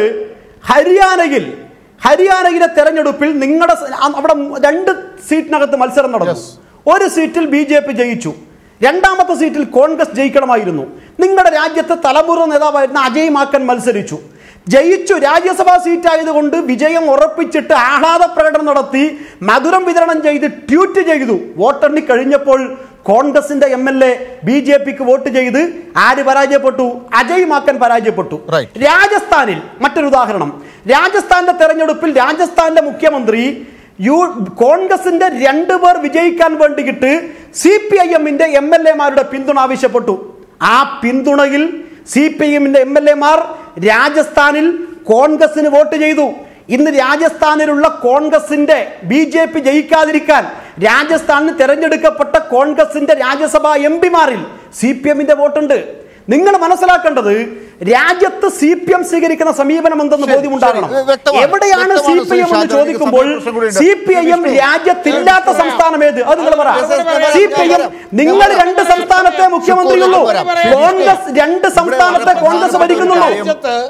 ഹരിയാനയിലെ തെരഞ്ഞെടുപ്പിൽ നിങ്ങളുടെ അവിടെ 2 സീറ്റിനകത്ത് മത്സരം നടന്നു. ഒരു സീറ്റിൽ BJP ജയിച്ചു, രണ്ടാമത്തെ സീറ്റിൽ കോൺഗ്രസ് ജയിക്കണമായിരുന്നു. നിങ്ങളുടെ രാജ്യത്തെ തലമുതിർന്ന നേതാവായിരുന്ന അജയ് മാക്കൻ മത്സരിച്ചു, ജയിച്ചു. രാജ്യസഭാ സീറ്റായതുകൊണ്ട് വിജയം ഉറപ്പിച്ചിട്ട് ആഹ്ലാദ പ്രകടനം നടത്തി, മധുരം വിതരണം ചെയ്ത് ട്വീറ്റ് ചെയ്തു. വോട്ടെണ്ണി കഴിഞ്ഞപ്പോൾ കോൺഗ്രസിന്റെ MLA BJPക്ക് വോട്ട് ചെയ്ത് ആര് പരാജയപ്പെട്ടു? അജയ് മാക്കൻ പരാജയപ്പെട്ടു. രാജസ്ഥാനിൽ മറ്റൊരു ഉദാഹരണം. രാജസ്ഥാന്റെ തെരഞ്ഞെടുപ്പിൽ രാജസ്ഥാന്റെ മുഖ്യമന്ത്രി കോൺഗ്രസിന്റെ 2 പേർ വിജയിക്കാൻ വേണ്ടിയിട്ട് CPIM-ന്റെ MLA-മാരുടെ പിന്തുണ ആവശ്യപ്പെട്ടു. ആ പിന്തുണയിൽ CPM MLA-മാർ രാജസ്ഥാനിൽ കോൺഗ്രസിന് വോട്ട് ചെയ്തു. ഇന്ന് രാജസ്ഥാനിലുള്ള കോൺഗ്രസിന്റെ BJP ജയിക്കാതിരിക്കാൻ രാജസ്ഥാനിൽ തെരഞ്ഞെടുക്കപ്പെട്ട കോൺഗ്രസിന്റെ രാജ്യസഭാ MP-മാരിൽ CPM-ന്റെ വോട്ടുണ്ട്. നിങ്ങൾ മനസ്സിലാക്കേണ്ടത് രാജ്യത്ത് CPM സ്വീകരിക്കുന്ന സമീപനം എന്തെന്ന് ബോധ്യമുണ്ടാകണം. എവിടെയാണ് CPM എന്ന് ചോദിക്കുമ്പോൾ CPIM രാജ്യത്തില്ലാത്ത സംസ്ഥാനം ഏത്? അത് നിങ്ങൾ പറ. CPIM നിങ്ങൾ 2 സംസ്ഥാനത്തെ മുഖ്യമന്ത്രിയുള്ളൂ. കോൺഗ്രസ് 2 സംസ്ഥാനത്തെ കോൺഗ്രസ് ഭരിക്കുന്നുള്ളൂ.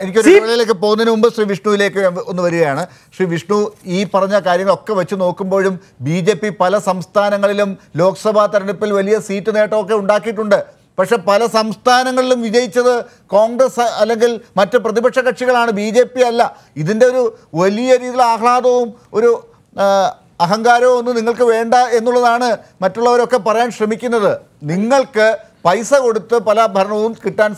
എനിക്കൊരു പോകുന്നതിന് മുമ്പ് ശ്രീ വിഷ്ണുവിലേക്ക് ഒന്ന് വരികയാണ്. ശ്രീ വിഷ്ണു, ഈ പറഞ്ഞ കാര്യങ്ങളൊക്കെ വെച്ച് നോക്കുമ്പോഴും BJP പല സംസ്ഥാനങ്ങളിലും ലോക്സഭാ തെരഞ്ഞെടുപ്പിൽ വലിയ സീറ്റ് നേട്ടമൊക്കെ ഉണ്ടാക്കിയിട്ടുണ്ട്. പക്ഷെ പല സംസ്ഥാനങ്ങളിലും വിജയിച്ചത് കോൺഗ്രസ് അല്ലെങ്കിൽ മറ്റ് പ്രതിപക്ഷ കക്ഷികളാണ്, BJP അല്ല. ഇതിൻ്റെ ഒരു വലിയ രീതിയിലുള്ള ആഹ്ലാദവും ഒരു അഹങ്കാരവും ഒന്നും നിങ്ങൾക്ക് വേണ്ട എന്നുള്ളതാണ് മറ്റുള്ളവരൊക്കെ പറയാൻ ശ്രമിക്കുന്നത്. നിങ്ങൾക്ക് പൈസ കൊടുത്ത് പല ഭരണവും കിട്ടാൻ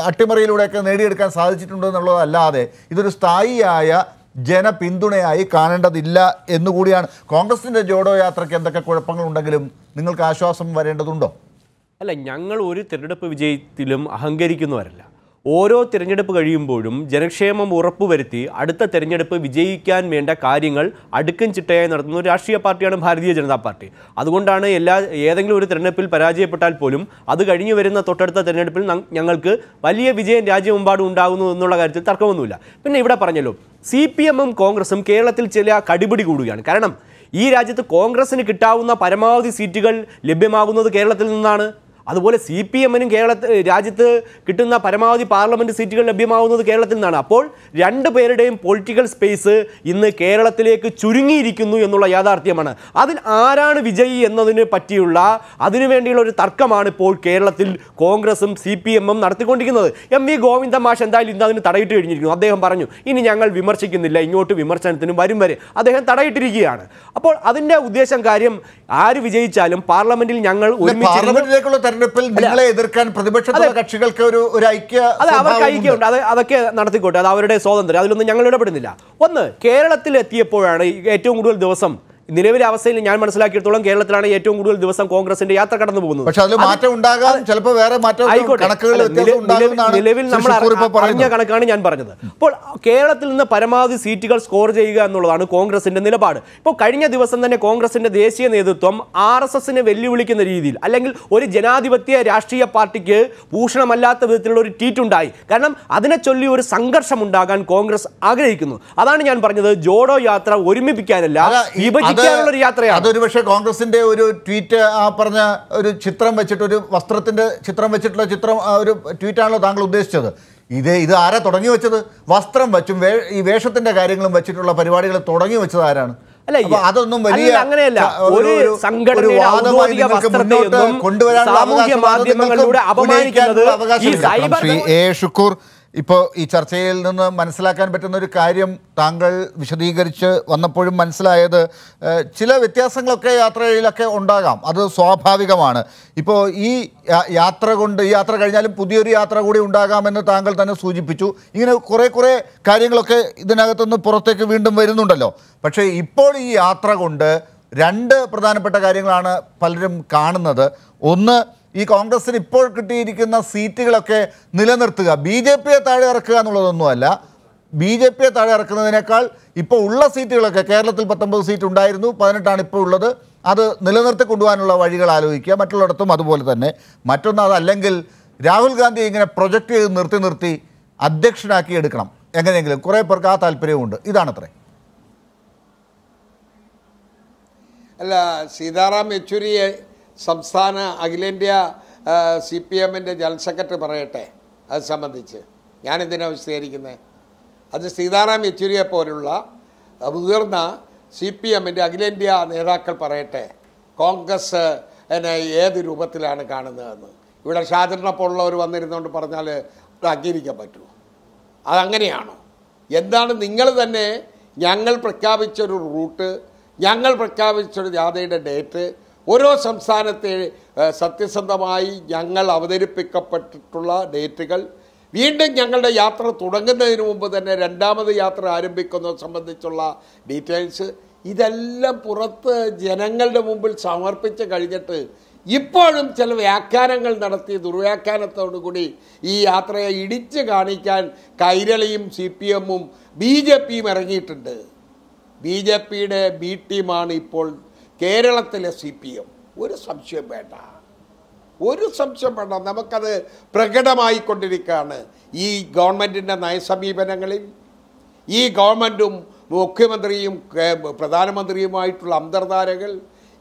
അട്ടിമറിയിലൂടെയൊക്കെ നേടിയെടുക്കാൻ സാധിച്ചിട്ടുണ്ട് എന്നുള്ളതല്ലാതെ ഇതൊരു സ്ഥായിയായ ജനപിന്തുണയായി കാണേണ്ടതില്ല എന്നുകൂടിയാണ്. കോൺഗ്രസിൻ്റെ ജോഡോ യാത്രയ്ക്ക് എന്തൊക്കെ കുഴപ്പങ്ങളുണ്ടെങ്കിലും നിങ്ങൾക്ക് ആശ്വാസം വരേണ്ടതുണ്ടോ? അല്ല, ഞങ്ങൾ ഒരു തിരഞ്ഞെടുപ്പ് വിജയത്തിലും അഹങ്കരിക്കുന്നവരല്ല. ഓരോ തിരഞ്ഞെടുപ്പ് കഴിയുമ്പോഴും ജനക്ഷേമം ഉറപ്പുവരുത്തി അടുത്ത തിരഞ്ഞെടുപ്പ് വിജയിക്കാൻ വേണ്ട കാര്യങ്ങൾ അടുക്കും ചിട്ടയായി നടത്തുന്ന ഒരു രാഷ്ട്രീയ പാർട്ടിയാണ് ഭാരതീയ ജനതാ പാർട്ടി. അതുകൊണ്ടാണ് ഏതെങ്കിലും ഒരു തിരഞ്ഞെടുപ്പിൽ പരാജയപ്പെട്ടാൽ പോലും അത് കഴിഞ്ഞു വരുന്ന തൊട്ടടുത്ത തിരഞ്ഞെടുപ്പിൽ ഞങ്ങൾക്ക് വലിയ വിജയം രാജ്യമെമ്പാടും ഉണ്ടാകുന്നു എന്നുള്ള കാര്യത്തിൽ തർക്കമൊന്നുമില്ല. പിന്നെ ഇവിടെ പറഞ്ഞല്ലോ, CPM-ഉം കോൺഗ്രസും കേരളത്തിൽ ചില കടിപിടി കൂടുകയാണ്. കാരണം ഈ രാജ്യത്ത് കോൺഗ്രസിന് കിട്ടാവുന്ന പരമാവധി സീറ്റുകൾ ലഭ്യമാകുന്നത് കേരളത്തിൽ നിന്നാണ്. അതുപോലെ CPM-നും രാജ്യത്ത് കിട്ടുന്ന പരമാവധി പാർലമെൻറ്റ് സീറ്റുകൾ ലഭ്യമാവുന്നത് കേരളത്തിൽ നിന്നാണ്. അപ്പോൾ 2 പേരുടെയും പൊളിറ്റിക്കൽ സ്പേസ് ഇന്ന് കേരളത്തിലേക്ക് ചുരുങ്ങിയിരിക്കുന്നു എന്നുള്ള യാഥാർത്ഥ്യമാണ്. അതിൽ ആരാണ് വിജയി എന്നതിന് പറ്റിയുള്ള അതിനുവേണ്ടിയുള്ള ഒരു തർക്കമാണ് ഇപ്പോൾ കേരളത്തിൽ കോൺഗ്രസും CPM-ഉം നടത്തിക്കൊണ്ടിരിക്കുന്നത്. MV ഗോവിന്ദ മാഷ് എന്തായാലും ഇന്ന് അതിന് തടയിട്ട് കഴിഞ്ഞിരിക്കുന്നു. അദ്ദേഹം പറഞ്ഞു, ഇനി ഞങ്ങൾ വിമർശിക്കുന്നില്ല, ഇങ്ങോട്ട് വിമർശനത്തിനും വരും വരെ അദ്ദേഹം തടയിട്ടിരിക്കുകയാണ്. അപ്പോൾ അതിൻ്റെ ഉദ്ദേശം കാര്യം ആര് വിജയിച്ചാലും പാർലമെന്റിൽ ഞങ്ങൾ ഒരുമിച്ച് തെരഞ്ഞെടുപ്പിൽ നിങ്ങളെ എതിർക്കാൻ പ്രതിപക്ഷ കക്ഷികൾക്ക് ഒരു ഐക്യ, അവർക്ക് ഐക്യമുണ്ട്, അതൊക്കെ നടത്തിക്കോട്ടെ, അത് അവരുടെ സ്വാതന്ത്ര്യം, അതിലൊന്നും ഞങ്ങൾ ഇടപെടുന്നില്ല. ഒന്ന്, കേരളത്തിൽ എത്തിയപ്പോഴാണ് ഏറ്റവും കൂടുതൽ ദിവസം നിലവിലെ അവസ്ഥയിൽ ഞാൻ മനസ്സിലാക്കിയിടത്തോളം കേരളത്തിലാണ് ഏറ്റവും കൂടുതൽ ദിവസം കോൺഗ്രസിന്റെ യാത്ര കടന്നു പോകുന്നത്. പക്ഷേ അതിൽ മാറ്റം ഉണ്ടാകാം, ചിലപ്പോൾ വേറെ മാറ്റം നിലവിൽ നമ്മൾ അറിഞ്ഞ കണക്കാണ് ഞാൻ പറഞ്ഞത്. അപ്പോൾ കേരളത്തിൽ നിന്ന് പരമാവധി സീറ്റുകൾ സ്കോർ ചെയ്യുക എന്നുള്ളതാണ് കോൺഗ്രസിന്റെ നിലപാട്. ഇപ്പോൾ കഴിഞ്ഞ ദിവസം തന്നെ കോൺഗ്രസിന്റെ ദേശീയ നേതൃത്വം RSSനെ വെല്ലുവിളിക്കുന്ന രീതിയിൽ, അല്ലെങ്കിൽ ഒരു ജനാധിപത്യ രാഷ്ട്രീയ പാർട്ടിക്ക് ഭൂഷണമല്ലാത്ത വിധത്തിലുള്ള ഒരു ട്വീറ്റ് ഉണ്ടായി. കാരണം അതിനെ ചൊല്ലി ഒരു സംഘർഷം ഉണ്ടാകാൻ കോൺഗ്രസ് ആഗ്രഹിക്കുന്നു. അതാണ് ഞാൻ പറഞ്ഞത്, ജോഡോ യാത്ര ഒരുമിപ്പിക്കാനല്ല, അതൊരു പക്ഷേ കോൺഗ്രസിന്റെ ഒരു ട്വീറ്റ്, ആ പറഞ്ഞ ഒരു ചിത്രം വെച്ചിട്ട്, ഒരു വസ്ത്രത്തിന്റെ ചിത്രം വെച്ചിട്ടുള്ള ഒരു ട്വീറ്റാണല്ലോ താങ്കൾ ഉദ്ദേശിച്ചത്. ഇത് ആരാ തുടങ്ങി വെച്ചത്? വസ്ത്രം വെച്ചും ഈ വേഷത്തിന്റെ കാര്യങ്ങളും വെച്ചിട്ടുള്ള പരിപാടികൾ തുടങ്ങി വെച്ചത് ആരാണ്? അതൊന്നും വലിയ അങ്ങനെയല്ല. ഒരു സംഘടനയുടെ സാമൂഹ്യ മാധ്യമങ്ങളിലൂടെ അപമാനിക്കുന്നത് ഈ സൈബർ. ഷുക്കൂർ, ഇപ്പോൾ ഈ ചർച്ചയിൽ നിന്ന് മനസ്സിലാക്കാൻ പറ്റുന്ന ഒരു കാര്യം താങ്കൾ വിശദീകരിച്ച് വന്നപ്പോഴും മനസ്സിലായത്, ചില വ്യത്യാസങ്ങളൊക്കെ യാത്രയിലൊക്കെ ഉണ്ടാകാം, അത് സ്വാഭാവികമാണ്. ഇപ്പോൾ ഈ യാത്ര കഴിഞ്ഞാലും പുതിയൊരു യാത്ര കൂടി ഉണ്ടാകാമെന്ന് താങ്കൾ തന്നെ സൂചിപ്പിച്ചു. ഇങ്ങനെ കുറേ കാര്യങ്ങളൊക്കെ ഇതിനകത്തുനിന്ന് പുറത്തേക്ക് വീണ്ടും വരുന്നുണ്ടല്ലോ. പക്ഷേ ഇപ്പോൾ ഈ യാത്ര കൊണ്ട് 2 പ്രധാനപ്പെട്ട കാര്യങ്ങളാണ് പലരും കാണുന്നത്. ഒന്ന്, ഈ കോൺഗ്രസിന് ഇപ്പോൾ കിട്ടിയിരിക്കുന്ന സീറ്റുകളൊക്കെ നിലനിർത്തുക, BJPയെ താഴെ ഇറക്കുക എന്നുള്ളതൊന്നുമല്ല. BJPയെ താഴെ ഇറക്കുന്നതിനേക്കാൾ ഇപ്പോൾ ഉള്ള സീറ്റുകളൊക്കെ, കേരളത്തിൽ 19 സീറ്റ് ഉണ്ടായിരുന്നു, 18ആണ് ഇപ്പോൾ ഉള്ളത്, അത് നിലനിർത്തി കൊണ്ടുപോകാനുള്ള വഴികൾ ആലോചിക്കുക. മറ്റുള്ളിടത്തും അതുപോലെ തന്നെ. മറ്റൊന്ന്, അതല്ലെങ്കിൽ രാഹുൽ ഗാന്ധി ഇങ്ങനെ പ്രൊജക്റ്റ് ചെയ്ത് നിർത്തി അധ്യക്ഷനാക്കി എടുക്കണം എങ്ങനെയെങ്കിലും. കുറേ പേർക്ക് ആ താല്പര്യമുണ്ട്. ഇതാണത്രേ. അല്ല, സീതാറാം യെച്ചൂരിയെ സംസ്ഥാന അഖിലേന്ത്യാ CPM-ൻ്റെ ജനറൽ സെക്രട്ടറി പറയട്ടെ അത് സംബന്ധിച്ച്. ഞാനെന്തിനാണ് വിശദീകരിക്കുന്നത്? അത് സീതാറാം യെച്ചൂരിയെ പോലുള്ള മുതിർന്ന CPM-ൻ്റെ അഖിലേന്ത്യാ നേതാക്കൾ പറയട്ടെ കോൺഗ്രസ് ഏത് രൂപത്തിലാണ് കാണുന്നതെന്ന്. ഇവിടെ ഷാജിറിനെ പോലുള്ളവർ വന്നിരുന്നുകൊണ്ട് പറഞ്ഞാൽ അത് അംഗീകരിക്കാൻ പറ്റുമോ? അതങ്ങനെയാണോ? എന്താണ് നിങ്ങൾ തന്നെ ഞങ്ങൾ പ്രഖ്യാപിച്ചൊരു റൂട്ട്, ഞങ്ങൾ പ്രഖ്യാപിച്ചൊരു ജാഥയുടെ ഡേറ്റ്, ഓരോ സംസ്ഥാനത്തെ സത്യസന്ധമായി ഞങ്ങൾ അവതരിപ്പിക്കപ്പെട്ടിട്ടുള്ള ഡേറ്റുകൾ, വീണ്ടും ഞങ്ങളുടെ യാത്ര തുടങ്ങുന്നതിന് മുമ്പ് തന്നെ 2ാമത് യാത്ര ആരംഭിക്കുന്നത് സംബന്ധിച്ചുള്ള ഡീറ്റെയിൽസ്, ഇതെല്ലാം പുറത്ത് ജനങ്ങളുടെ മുമ്പിൽ സമർപ്പിച്ച് കഴിഞ്ഞിട്ട് ഇപ്പോഴും ചില വ്യാഖ്യാനങ്ങൾ നടത്തി ദുർവ്യാഖ്യാനത്തോടുകൂടി ഈ യാത്രയെ ഇടിച്ചു കാണിക്കാൻ കൈരളിയും CPM-ഉം BJP-യും ഇറങ്ങിയിട്ടുണ്ട്. BJP-യുടെ B ടീമാണ് ഇപ്പോൾ കേരളത്തിലെ CPM. ഒരു സംശയം വേണ്ട, നമുക്കത് പ്രകടമായിക്കൊണ്ടിരിക്കുകയാണ്. ഈ ഗവൺമെൻറ്റിൻ്റെ നയസമീപനങ്ങളിൽ ഈ ഗവൺമെൻറ്റും മുഖ്യമന്ത്രിയും പ്രധാനമന്ത്രിയുമായിട്ടുള്ള അന്തർധാരകൾ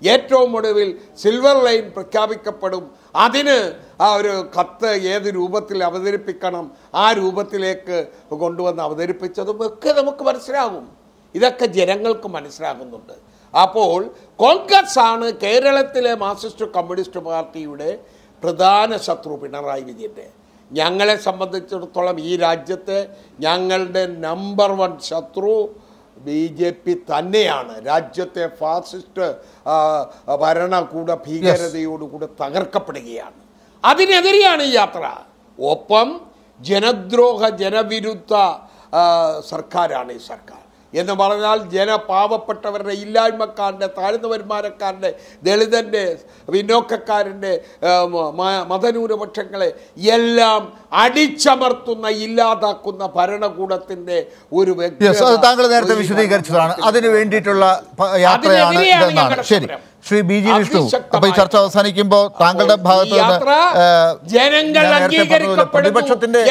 ഏറ്റവും ഒടുവിൽ സിൽവർ ലൈൻ പ്രഖ്യാപിക്കപ്പെടും. അതിന് ആ ഒരു കത്ത് ഏത് രൂപത്തിൽ അവതരിപ്പിക്കണം ആ രൂപത്തിലേക്ക് കൊണ്ടുവന്ന് അവതരിപ്പിച്ചതും ഒക്കെ നമുക്ക് മനസ്സിലാകും. ഇതൊക്കെ ജനങ്ങൾക്ക് മനസ്സിലാകുന്നുണ്ട്. അപ്പോൾ കോൺഗ്രസ് ആണ് കേരളത്തിലെ മാർക്സിസ്റ്റ് കമ്മ്യൂണിസ്റ്റ് പാർട്ടിയുടെ പ്രധാന ശത്രു പിണറായി വിജയൻ്റെ. ഞങ്ങളെ സംബന്ധിച്ചിടത്തോളം ഈ രാജ്യത്തെ ഞങ്ങളുടെ നമ്പർ 1 ശത്രു BJP തന്നെയാണ്. രാജ്യത്തെ ഫാസിസ്റ്റ് ഭരണകൂട ഭീകരതയോടുകൂടെ തകർക്കപ്പെടുകയാണ്. അതിനെതിരെയാണ് ഈ യാത്ര. ഒപ്പം ജനദ്രോഹ ജനവിരുദ്ധ സർക്കാരാണ് ഈ സർക്കാർ എന്ന് പറഞ്ഞാൽ പാവപ്പെട്ടവരുടെ, ഇല്ലായ്മക്കാരൻ്റെ, താഴ്ന്ന വരുമാനക്കാരൻ്റെ, ദളിതൻ്റെ, പിന്നോക്കക്കാരൻ്റെ, മതന്യൂനപക്ഷങ്ങളെ എല്ലാം അടിച്ചമർത്തുന്ന, ഇല്ലാതാക്കുന്ന ഭരണകൂടത്തിൻ്റെ ഒരു താങ്കൾ നേരത്തെ വിശദീകരിച്ചതാണ്. അതിനു വേണ്ടിയിട്ടുള്ള യാത്രയാണ് ഇതെന്നാണ്. ശരി, ശ്രീ BG വിഷ്ണു, അപ്പൊ ഈ ചർച്ച അവസാനിക്കുമ്പോൾ താങ്കളുടെ ഭാഗത്ത് പ്രതിപക്ഷത്തിന്റെ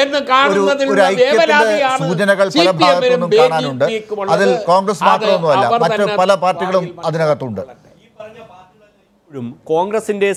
ഒരു ഐക്യത്തിന്റെ സൂചനകൾ പല ഭാഗത്തുനിന്നും കാണാനുണ്ട്. അതിൽ കോൺഗ്രസ് മാത്രമൊന്നുമല്ല, മറ്റ് പല പാർട്ടികളും അതിനകത്തുണ്ട്. കോൺഗ്രസിൻ്റെ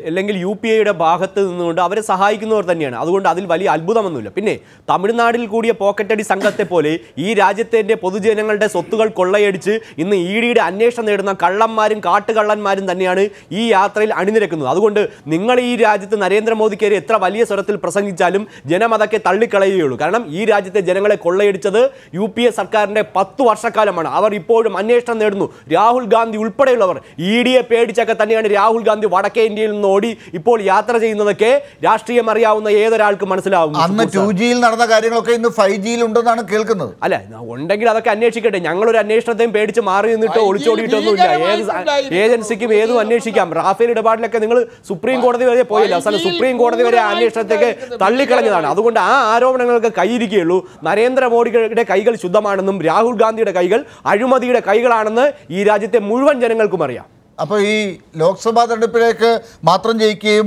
അല്ലെങ്കിൽ UPA-യുടെ ഭാഗത്ത് നിന്നുകൊണ്ട് അവരെ സഹായിക്കുന്നവർ തന്നെയാണ്. അതുകൊണ്ട് അതിൽ വലിയ അത്ഭുതമൊന്നുമില്ല. പിന്നെ തമിഴ്നാട്ടിൽ കൂടിയ പോക്കറ്റടി സംഘത്തെ പോലെ ഈ രാജ്യത്തിൻ്റെ പൊതുജനങ്ങളുടെ സ്വത്തുകൾ കൊള്ളയടിച്ച് ഇന്ന് ED-യുടെ അന്വേഷണം നേടുന്ന കള്ളന്മാരും കാട്ടുകള്ളന്മാരും തന്നെയാണ് ഈ യാത്രയിൽ അണിനിരക്കുന്നത്. അതുകൊണ്ട് നിങ്ങൾ ഈ രാജ്യത്ത് നരേന്ദ്രമോദിക്കെതിരെ എത്ര വലിയ സ്വരത്തിൽ പ്രസംഗിച്ചാലും ജനം അതൊക്കെ തള്ളിക്കളയുകയുള്ളൂ. കാരണം ഈ രാജ്യത്തെ ജനങ്ങളെ കൊള്ളയടിച്ചത് UPA സർക്കാരിൻ്റെ 10 വർഷക്കാലമാണ്. അവർ ഇപ്പോഴും അന്വേഷണം നേടുന്നു. രാഹുൽ ഗാന്ധി ഉൾപ്പെടെയുള്ളവർ ED-യെ പേടിച്ചൊക്കെ തന്നെയാണ് രാഹുൽ ഗാന്ധി വടക്കേ ഇന്ത്യയിൽ നിന്ന് ഓടി ഇപ്പോൾ യാത്ര ചെയ്യുന്നതൊക്കെ രാഷ്ട്രീയം അറിയാവുന്ന ഏതൊരാൾക്ക് മനസ്സിലാവും. അന്ന് 2G-യിൽ നടന്ന കാര്യങ്ങളൊക്കെ ഇന്ന് 5G-യിൽ ഉണ്ടെന്നാണ് കേൾക്കുന്നത്. അല്ല, ഉണ്ടെങ്കിൽ അതൊക്കെ അന്വേഷിക്കട്ടെ. ഞങ്ങളൊരു അന്വേഷണത്തെയും പേടിച്ച് മാറി നിന്നിട്ടോ ഒളിച്ചോടിയിട്ടൊന്നുമില്ല. ഏത് ഏജൻസിക്കും ഏതും അന്വേഷിക്കാം. റാഫേൽ ഇടപാടിലൊക്കെ നിങ്ങൾ സുപ്രീം കോടതി വരെ പോയില്ല. അവസാനം സുപ്രീം കോടതി വരെ അന്വേഷണത്തേക്ക് തള്ളിക്കളഞ്ഞതാണ്. അതുകൊണ്ട് ആ ആരോപണങ്ങൾക്ക് കൈയിരിക്കുകയുള്ളൂ. നരേന്ദ്രമോദിയുടെ കൈകൾ ശുദ്ധമാണെന്നും രാഹുൽ ഗാന്ധിയുടെ കൈകൾ അഴിമതിയുടെ കൈകളാണെന്ന് ഈ രാജ്യത്തെ മുഴുവൻ ജനങ്ങൾക്കും അറിയാം. അപ്പോൾ ഈ ലോക്സഭാ തെരഞ്ഞെടുപ്പിലേക്ക് മാത്രം ജയിക്കുകയും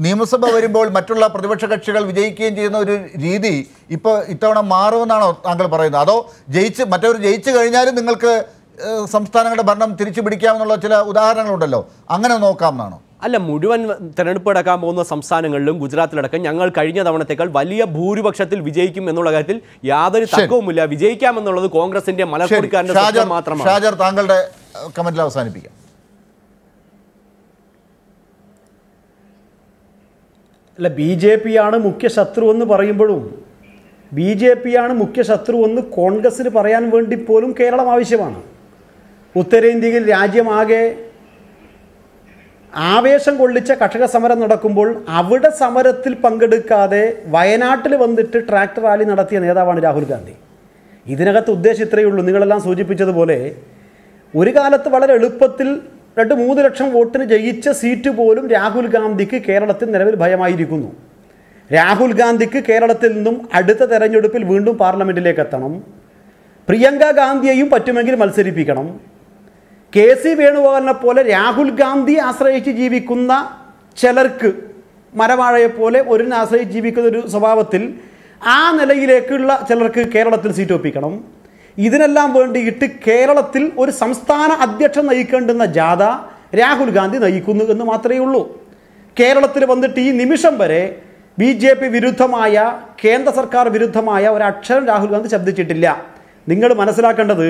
നിയമസഭ വരുമ്പോൾ മറ്റുള്ള പ്രതിപക്ഷ കക്ഷികൾ വിജയിക്കുകയും ചെയ്യുന്ന ഒരു രീതി ഇപ്പോൾ ഇത്തവണ മാറുമെന്നാണോ താങ്കൾ പറയുന്നത്? അതോ മറ്റവർ ജയിച്ചു കഴിഞ്ഞാലും നിങ്ങൾക്ക് സംസ്ഥാനങ്ങളുടെ ഭരണം തിരിച്ചു പിടിക്കാമെന്നുള്ള ചില ഉദാഹരണങ്ങളുണ്ടല്ലോ, അങ്ങനെ നോക്കാമെന്നാണോ? അല്ല, മുഴുവൻ തെരഞ്ഞെടുപ്പ് നടക്കാൻ പോകുന്ന സംസ്ഥാനങ്ങളിലും ഗുജറാത്തിലടക്കം ഞങ്ങൾ കഴിഞ്ഞ തവണത്തേക്കാൾ വലിയ ഭൂരിപക്ഷത്തിൽ വിജയിക്കും എന്നുള്ള കാര്യത്തിൽ യാതൊരു തർക്കവുമില്ല. വിജയിക്കാമെന്നുള്ളത് കോൺഗ്രസിന്റെ മലക്കുടിക്കാരന്റെ സ്വപ്നം മാത്രമാണ്. ഷാജർ, താങ്കളുടെ കമന്റിൽ അവസാനിപ്പിക്കാം. അല്ല, BJP ആണ് മുഖ്യ ശത്രു എന്ന് പറയുമ്പോഴും BJP ആണ് മുഖ്യ ശത്രു എന്ന് കോൺഗ്രസ്സിന് പറയാൻ വേണ്ടി പോലും കേരളം ആവശ്യമാണ്. ഉത്തരേന്ത്യയിൽ രാജ്യമാകെ ആവേശം കൊള്ളിച്ച കർഷക സമരം നടക്കുമ്പോൾ അവിടെ സമരത്തിൽ പങ്കെടുക്കാതെ വയനാട്ടിൽ വന്നിട്ട് ട്രാക്ടർ റാലി നടത്തിയ നേതാവാണ് രാഹുൽ ഗാന്ധി. ഇതിനകത്ത് ഉദ്ദേശം ഇത്രയേ ഉള്ളൂ. നിങ്ങളെല്ലാം സൂചിപ്പിച്ചതുപോലെ ഒരു കാലത്ത് വളരെ എളുപ്പത്തിൽ 2-3 ലക്ഷം വോട്ടിന് ജയിച്ച സീറ്റ് പോലും രാഹുൽ ഗാന്ധിക്ക് കേരളത്തിൽ നിലവിൽ ഭയമായിരിക്കുന്നു. രാഹുൽ ഗാന്ധിക്ക് കേരളത്തിൽ നിന്നും അടുത്ത തെരഞ്ഞെടുപ്പിൽ വീണ്ടും പാർലമെൻറ്റിലേക്ക് എത്തണം. പ്രിയങ്ക ഗാന്ധിയെയും പറ്റുമെങ്കിൽ മത്സരിപ്പിക്കണം. KC വേണുഗോപാലിനെ പോലെ രാഹുൽ ഗാന്ധി ആശ്രയിച്ച് ജീവിക്കുന്ന ചിലർക്ക്, മരവാഴയെപ്പോലെ ഒരിനെ ആശ്രയിച്ച് ജീവിക്കുന്ന ഒരു സ്വഭാവത്തിൽ ആ നിലയിലേക്കുള്ള ചിലർക്ക് കേരളത്തിൽ സീറ്റ് ഒപ്പിക്കണം. ഇതിനെല്ലാം വേണ്ടിയിട്ട് കേരളത്തിൽ ഒരു സംസ്ഥാന അധ്യക്ഷൻ നയിക്കേണ്ടുന്ന ജാഥ രാഹുൽ ഗാന്ധി നയിക്കുന്നു എന്ന് മാത്രമേ ഉള്ളൂ. കേരളത്തിൽ വന്നിട്ട് ഈ നിമിഷം വരെ BJP വിരുദ്ധമായ, കേന്ദ്ര സർക്കാർ വിരുദ്ധമായ ഒരക്ഷരം രാഹുൽ ഗാന്ധി ശബ്ദിച്ചിട്ടില്ല. നിങ്ങൾ മനസ്സിലാക്കേണ്ടത്,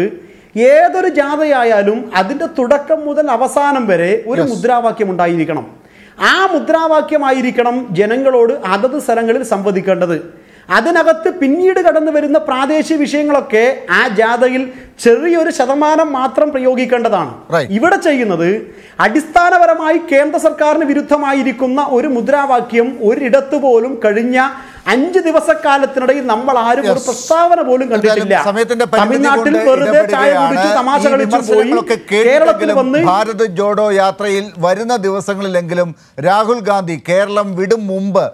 ഏതൊരു ജാഥയായാലും അതിൻ്റെ തുടക്കം മുതൽ അവസാനം വരെ ഒരു മുദ്രാവാക്യം ഉണ്ടായിരിക്കണം. ആ മുദ്രാവാക്യമായിരിക്കണം ജനങ്ങളോട് അതത് സ്ഥലങ്ങളിൽ സംവദിക്കേണ്ടത്. അതിനകത്ത് പിന്നീട് കടന്നു വരുന്ന പ്രാദേശിക വിഷയങ്ങളൊക്കെ ആ ജാഥയിൽ ചെറിയൊരു ശതമാനം മാത്രം പ്രയോഗിക്കേണ്ടതാണ്. ഇവിടെ ചെയ്യുന്നത് അടിസ്ഥാനപരമായി കേന്ദ്ര സർക്കാരിന് വിരുദ്ധമായിരിക്കുന്ന ഒരു മുദ്രാവാക്യം ഒരിടത്ത് പോലും കഴിഞ്ഞ 5 ദിവസക്കാലത്തിനിടയിൽ നമ്മൾ ആരും ഒരു പ്രസ്താവന പോലും കണ്ടിട്ടില്ല. സമയത്തിന്റെ തമിഴ്നാട്ടിൽ വെറുതെ ചായ കുടിച്ച് തമാശ കളിച്ചു പോയി. കേരളത്തിൽ വന്ന് ഭാരത് ജോഡോ യാത്രയിൽ വരുന്ന ദിവസങ്ങളിലെങ്കിലും രാഹുൽ ഗാന്ധി കേരളം വിടും മുമ്പ്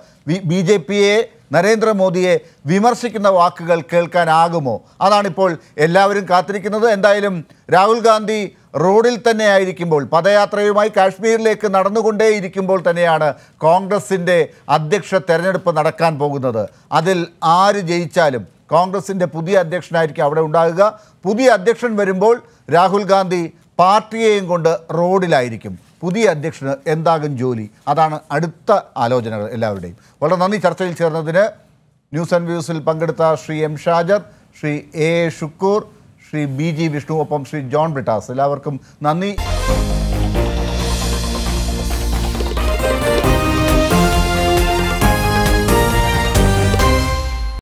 BJP-യെ നരേന്ദ്രമോദിയെ വിമർശിക്കുന്ന വാക്കുകൾ കേൾക്കാനാകുമോ? അതാണിപ്പോൾ എല്ലാവരും കാത്തിരിക്കുന്നത്. എന്തായാലും രാഹുൽ ഗാന്ധി റോഡിൽ തന്നെ ആയിരിക്കുമ്പോൾ, പദയാത്രയുമായി കാശ്മീരിലേക്ക് നടന്നുകൊണ്ടേയിരിക്കുമ്പോൾ തന്നെയാണ് കോൺഗ്രസിൻ്റെ അധ്യക്ഷ തെരഞ്ഞെടുപ്പ് നടക്കാൻ പോകുന്നത്. അതിൽ ആര് ജയിച്ചാലും കോൺഗ്രസിൻ്റെ പുതിയ അധ്യക്ഷനായിരിക്കും അവിടെ ഉണ്ടാകുക. പുതിയ അധ്യക്ഷൻ വരുമ്പോൾ രാഹുൽ ഗാന്ധി പാർട്ടിയെയും കൊണ്ട് റോഡിലായിരിക്കും. പുതിയ അധ്യക്ഷന് എന്താകും ജോലി? അതാണ് അടുത്ത ആലോചനകൾ എല്ലാവരുടെയും. വളരെ നന്ദി ചർച്ചയിൽ ചേർന്നതിന്. ന്യൂസ് ആൻഡ് വ്യൂസിൽ പങ്കെടുത്ത Shri M. Shajar, Shri A. Shukkur, Shri BG Vishnu, ഒപ്പം ശ്രീ ജോൺ ബ്രിട്ടാസ്, എല്ലാവർക്കും നന്ദി.